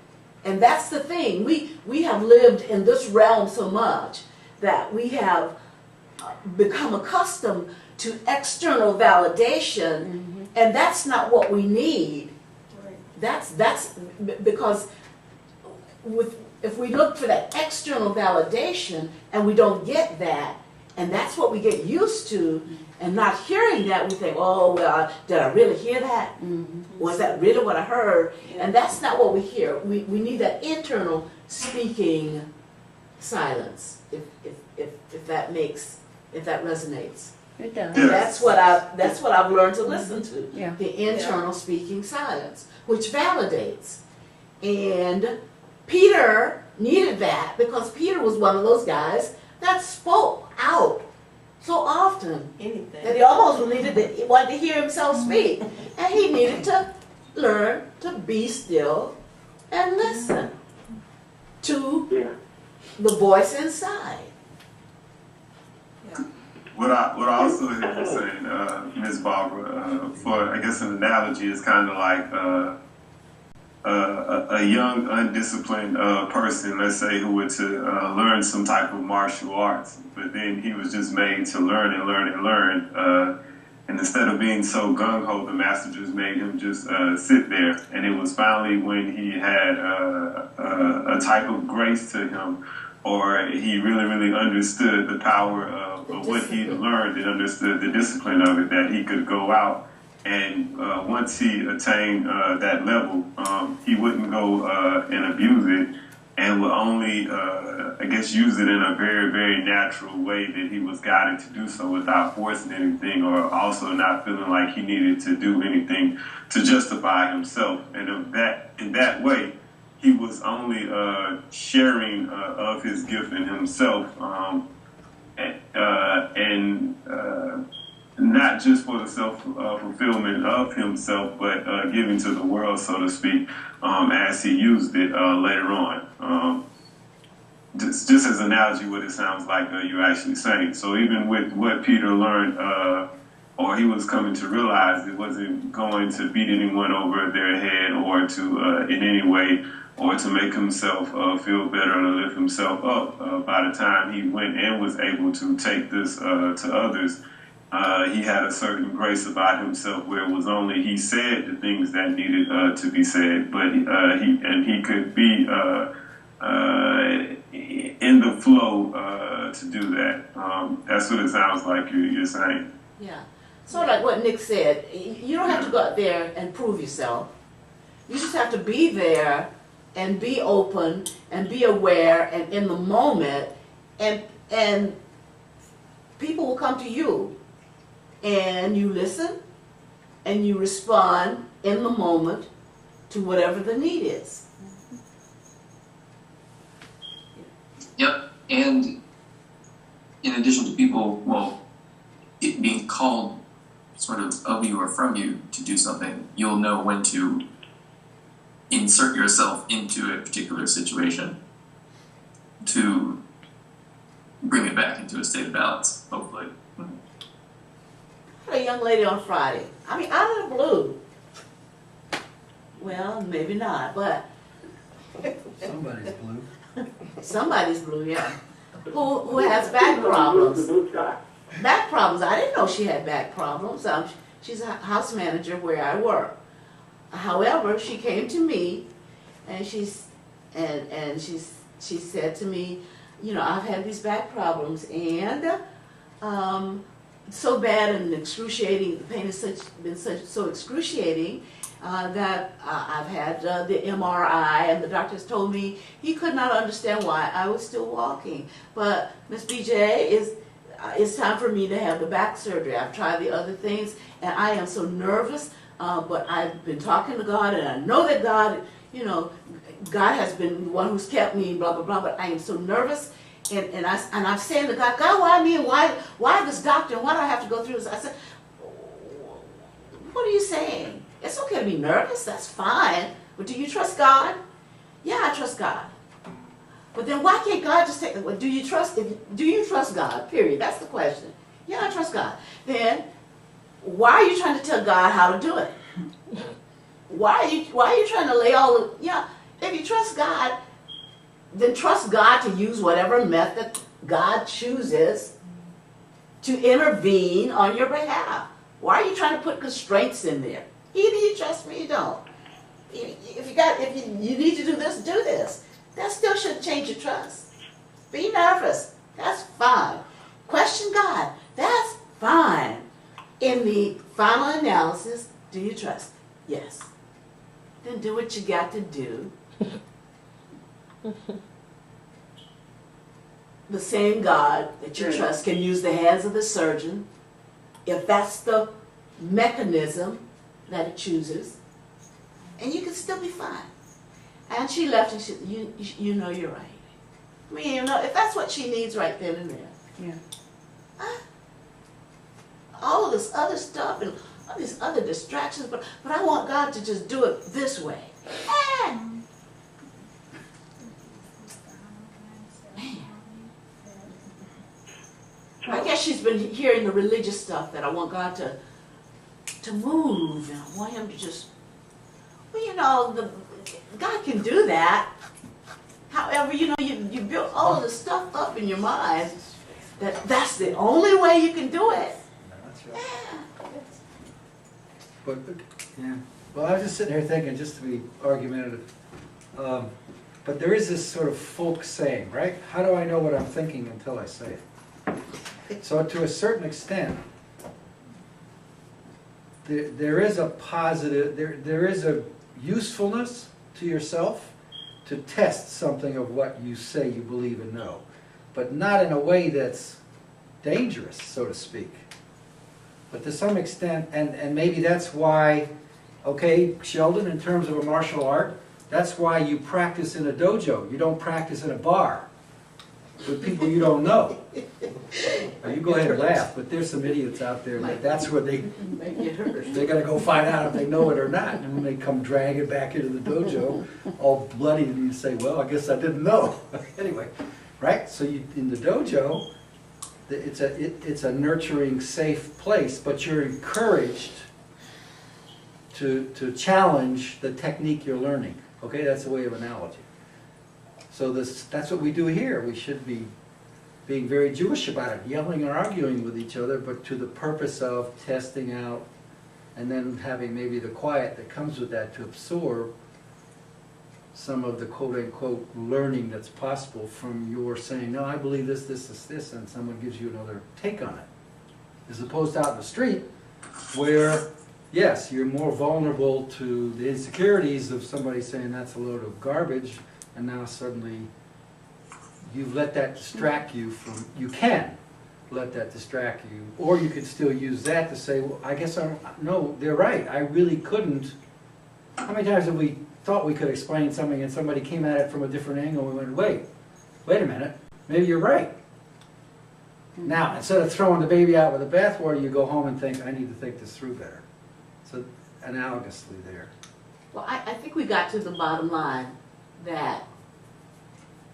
And that's the thing. We have lived in this realm so much that we have become accustomed to external validation, and that's not what we need. Right. That's because if we look for that external validation and we don't get that, and that's what we get used to, and not hearing that, we think, oh, well, did I really hear that? Was that really what I heard? Yeah. And that's not what we hear. We need that internal speaking silence, if that resonates. It does. Yeah. That's what I've learned to listen to. Yeah. The internal speaking silence, which validates. And Peter needed that, because Peter was one of those guys that spoke out so often that Anything. he almost wanted to hear himself speak, and he needed to learn to be still and listen to Yeah. the voice inside. What I also hear you saying, Ms. Barbara, for I guess an analogy is kind of like a young, undisciplined person, let's say, who were to learn some type of martial arts, but then he was just made to learn and learn and learn. And instead of being so gung-ho, the master just made him just sit there. And it was finally when he had a type of grace to him, or he really, really understood the power of what he learned and understood the discipline of it, that he could go out and once he attained that level, he wouldn't go and abuse it, and would only, I guess, use it in a very, very natural way that he was guided to do so without forcing anything, or also not feeling like he needed to do anything to justify himself. And in that way, he was only sharing of his gift in himself, and not just for the self-fulfillment of himself, but giving to the world, so to speak, as he used it later on. Just as an analogy, what it sounds like you're actually saying. So even with what Peter learned, or he was coming to realize, it wasn't going to beat anyone over their head, or to in any way, or to make himself feel better or to lift himself up. By the time he went and was able to take this to others, he had a certain grace about himself where it was only he said the things that needed to be said, but he could be in the flow to do that. That's what it sounds like you're saying. Yeah. So like what Nick said, you don't have to go out there and prove yourself. You just have to be there and be open and be aware and in the moment, and people will come to you. And you listen and you respond in the moment to whatever the need is. Yep. And in addition to people, well, it being called sort of you or from you to do something, you'll know when to insert yourself into a particular situation to bring it back into a state of balance, hopefully. I had a young lady on Friday. I mean, out of the blue. Well, maybe not, but Somebody's blue. somebody's blue, yeah. Who has back problems. The blue sky. Back problems. I didn't know she had back problems. She's a house manager where I work. However, she came to me, and she said to me, you know, I've had these back problems, and so bad and excruciating. The pain has been so excruciating that I've had the MRI, and the doctors told me he could not understand why I was still walking. But Miss BJ, it's time for me to have the back surgery. I've tried the other things, and I am so nervous. But I've been talking to God, and I know that God, you know, God has been the one who's kept me, blah blah blah. But I am so nervous. And I'm saying to God, why me? Why this doctor? And why do I have to go through this? I said, what are you saying? It's okay to be nervous. That's fine. But do you trust God? Yeah, I trust God. But then why can't God just take? Well, do you trust God? Period. That's the question. Yeah, I trust God. Then why are you trying to tell God how to do it? Why are you trying to lay all the? Yeah, if you trust God, then trust God to use whatever method God chooses to intervene on your behalf. Why are you trying to put constraints in there? Either you trust me or you don't. If you need to do this, do this. That still shouldn't change your trust. Be nervous. That's fine. Question God. That's fine. In the final analysis, do you trust? Yes. Then do what you got to do. The same God that you trust can use the hands of the surgeon if that's the mechanism that it chooses, and you can still be fine. And she left and she said, you know you're right. I mean, you know, if that's what she needs right then and there. Yeah. All of this other stuff and all these other distractions, but I want God to just do it this way. Man. I guess she's been hearing the religious stuff that I want God to move, and I want him to just, well, you know, God can do that. However, you know, you build all of the stuff up in your mind that's the only way you can do it. That's right. But, yeah, well, I was just sitting here thinking, just to be argumentative, but there is this sort of folk saying, right? How do I know what I'm thinking until I say it? So to a certain extent, there is a positive, there is a usefulness to yourself to test something of what you say you believe and know, but not in a way that's dangerous, so to speak. But to some extent, and maybe that's why, okay, Sheldon, in terms of a martial art, that's why you practice in a dojo. You don't practice in a bar with people you don't know. Now, you go ahead and laugh, but there's some idiots out there that that's where they're gonna go find out if they know it or not. And when they come dragging back into the dojo, all bloody, and you say, well, I guess I didn't know. Anyway, right? So you, in the dojo, it's a nurturing, safe place, but you're encouraged to challenge the technique you're learning. Okay, that's a way of analogy. So that's what we do here. We should be being very Jewish about it, yelling or arguing with each other, but to the purpose of testing out and then having maybe the quiet that comes with that to absorb some of the quote-unquote learning that's possible from your saying, no, I believe this, and someone gives you another take on it. As opposed to out in the street, where, yes, you're more vulnerable to the insecurities of somebody saying that's a load of garbage, and now suddenly you've let that distract you from, you can let that distract you, or you could still use that to say, well, I guess no, they're right, I really couldn't. How many times have we thought we could explain something and somebody came at it from a different angle and we went, wait a minute, maybe you're right. Now, instead of throwing the baby out with the bathwater, you go home and think, I need to think this through better. So, analogously there. Well, I think we got to the bottom line that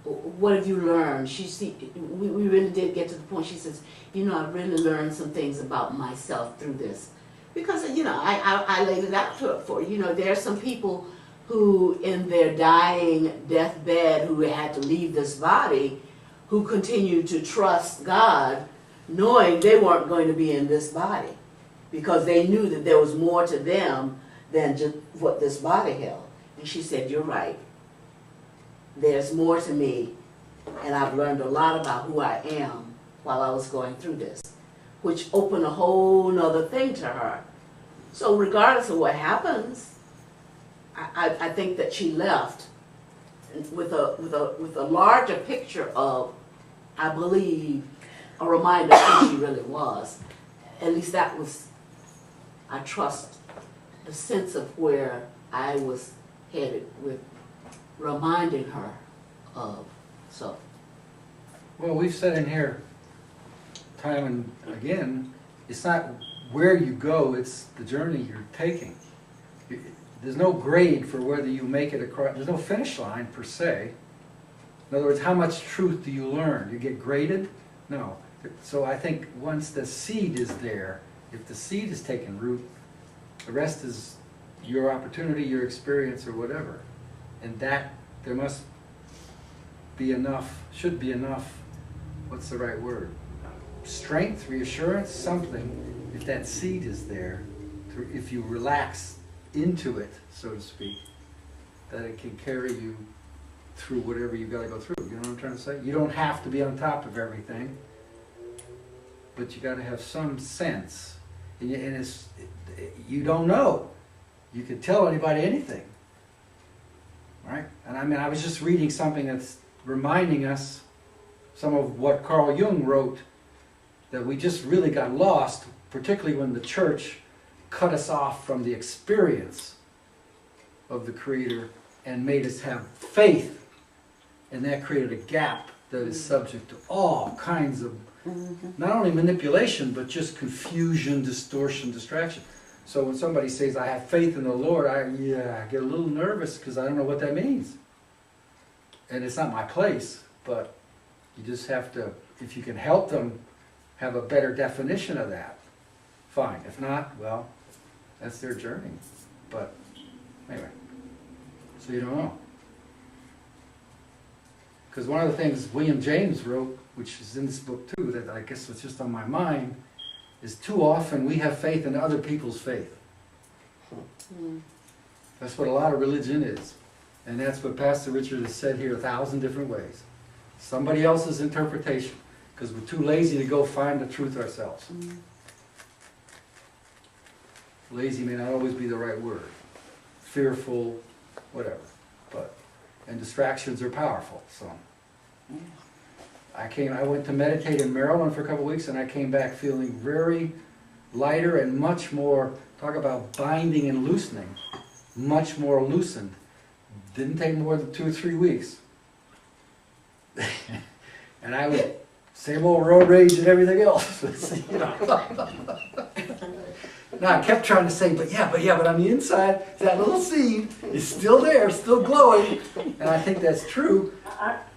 what have you learned? We really did get to the point. She says, you know, I've really learned some things about myself through this. Because, you know, I laid it out to her for you. You know, there are some people who in their dying deathbed who had to leave this body who continued to trust God knowing they weren't going to be in this body because they knew that there was more to them than just what this body held. And she said, you're right. There's more to me, and I've learned a lot about who I am while I was going through this, which opened a whole nother thing to her. So regardless of what happens, I think that she left with a larger picture of, I believe, a reminder of who she really was. At least that was, I trust, the sense of where I was headed with reminding her of. So. Well, we've said in here time and again, it's not where you go, it's the journey you're taking. There's no grade for whether you make it across, there's no finish line per se. In other words, how much truth do you learn? You get graded? No. So I think once the seed is there, if the seed is taking root, the rest is your opportunity, your experience, or whatever. And that, there must be enough, should be enough, what's the right word? Strength, reassurance, something, if that seed is there, if you relax into it, so to speak, that it can carry you through whatever you've got to go through. You know what I'm trying to say? You don't have to be on top of everything, but you got to have some sense. And you don't know. You could tell anybody anything, right? And I mean, I was just reading something that's reminding us some of what Carl Jung wrote, that we just really got lost, particularly when the church cut us off from the experience of the Creator and made us have faith, and that created a gap that is subject to all kinds of not only manipulation but just confusion, distortion, distraction. So when somebody says, I have faith in the Lord, I get a little nervous because I don't know what that means. And it's not my place, but you just have to, if you can help them have a better definition of that, fine. If not, well, that's their journey. But anyway, so you don't know. Because one of the things William James wrote, which is in this book too, that I guess was just on my mind, is too often we have faith in other people's faith. That's what a lot of religion is. And that's what Pastor Richard has said here 1,000 different ways. Somebody else's interpretation, because we're too lazy to go find the truth ourselves. Lazy may not always be the right word. Fearful, whatever. And distractions are powerful, so. I went to meditate in Maryland for a couple of weeks, and I came back feeling very lighter and much more, talk about binding and loosening, much more loosened. Didn't take more than 2 or 3 weeks. And I was, same old road rage and everything else, you know. Now I kept trying to say, but on the inside, that little seed is still there, still glowing, and I think that's true.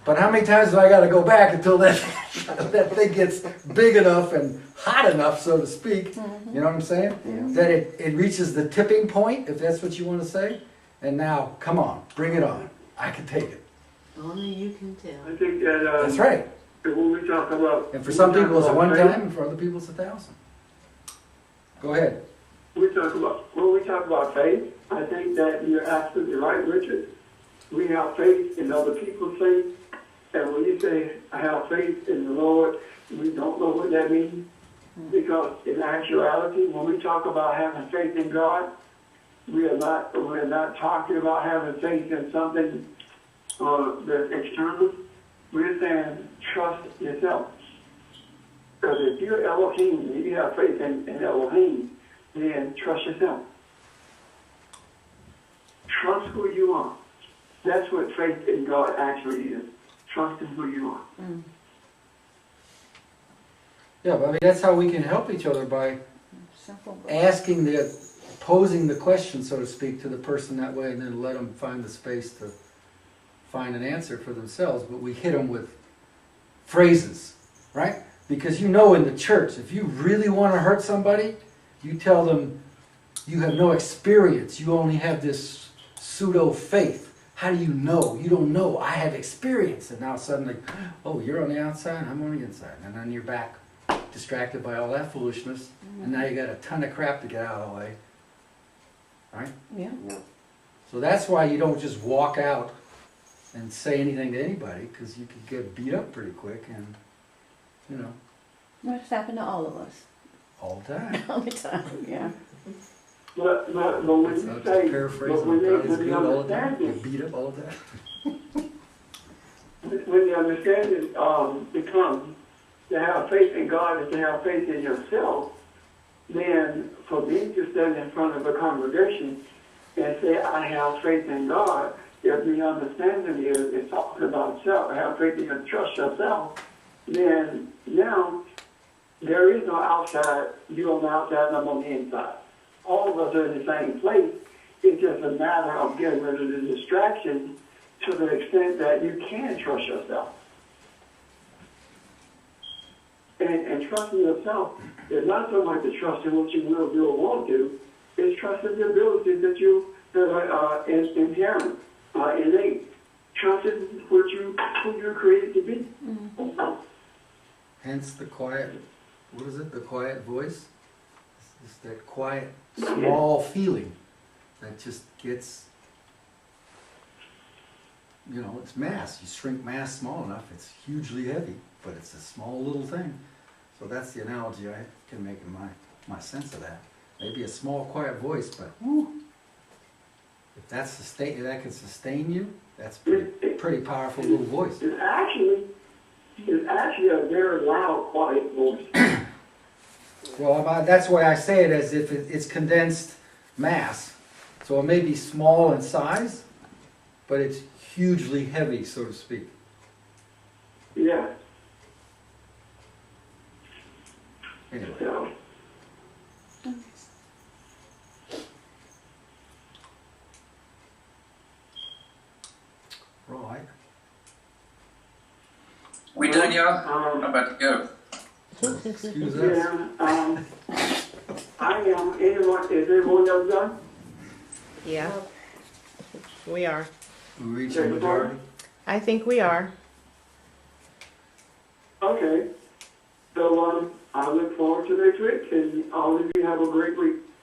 But how many times do I got to go back until that thing gets big enough and hot enough, so to speak? You know what I'm saying? Yeah. That it reaches the tipping point, if that's what you want to say. And now, come on, bring it on. I can take it. Only you can tell. I think that That's right. when we talk about, And for some people it's one time, and for other people it's 1,000. Go ahead. when we talk about faith, I think that you're absolutely right, Richard. We have faith in other people's faith, and when you say I have faith in the Lord, we don't know what that means, because in actuality, when we talk about having faith in God, we're not talking about having faith in something that's external. We're saying trust yourself. Because if you're Elohim, and you have faith in Elohim, then trust yourself. Trust who you are. That's what faith in God actually is. Trusting who you are. Yeah, but I mean, that's how we can help each other, by posing the question, so to speak, to the person that way, and then let them find the space to find an answer for themselves. But we hit them with phrases, right? Because you know, in the church, if you really want to hurt somebody, you tell them you have no experience, you only have this pseudo faith. How do you know? You don't know. I have experience. And now suddenly, oh, you're on the outside, I'm on the inside. And then you're back distracted by all that foolishness. And now you got a ton of crap to get out of the way. Right? Yeah. So that's why you don't just walk out and say anything to anybody, because you could get beat up pretty quick, and, you know. What's happened to all of us? All the time. All the time, yeah. But when It's you not say, just paraphrasing, but when God is they good all the time. understand Get beat up all the time. when the understanding becomes to have faith in God is to have faith in yourself, then for me to stand in front of a congregation and say, I have faith in God, if the understanding is talking about self, have faith in your trust yourself, then now there is no outside, you on the outside and I'm on the inside. All of us are in the same place. It's just a matter of getting rid of the distractions to the extent that you can trust yourself. And trusting yourself is not so much the trust in what you will do or won't do, it's trusting the abilities that are inherent, innate. Trusting who you're created to be. Hence the quiet, what is it, the quiet voice? It's that quiet, small feeling that just gets, you know, it's mass. You shrink mass small enough, it's hugely heavy, but it's a small little thing. So that's the analogy I can make in my sense of that. Maybe a small, quiet voice, but whoo, if that can sustain you, that's pretty powerful little voice. It's actually a very loud, quiet voice. Well, that's why I say it as if it's condensed mass. So it may be small in size, but it's hugely heavy, so to speak. Yeah. Anyway. So, done, y'all? I'm about to go. Excuse us. Yeah, I am, anyone, is everyone else done? Yeah, we are. We reached a majority. I think we are. Okay. So, I look forward to next week, and all of you have a great week.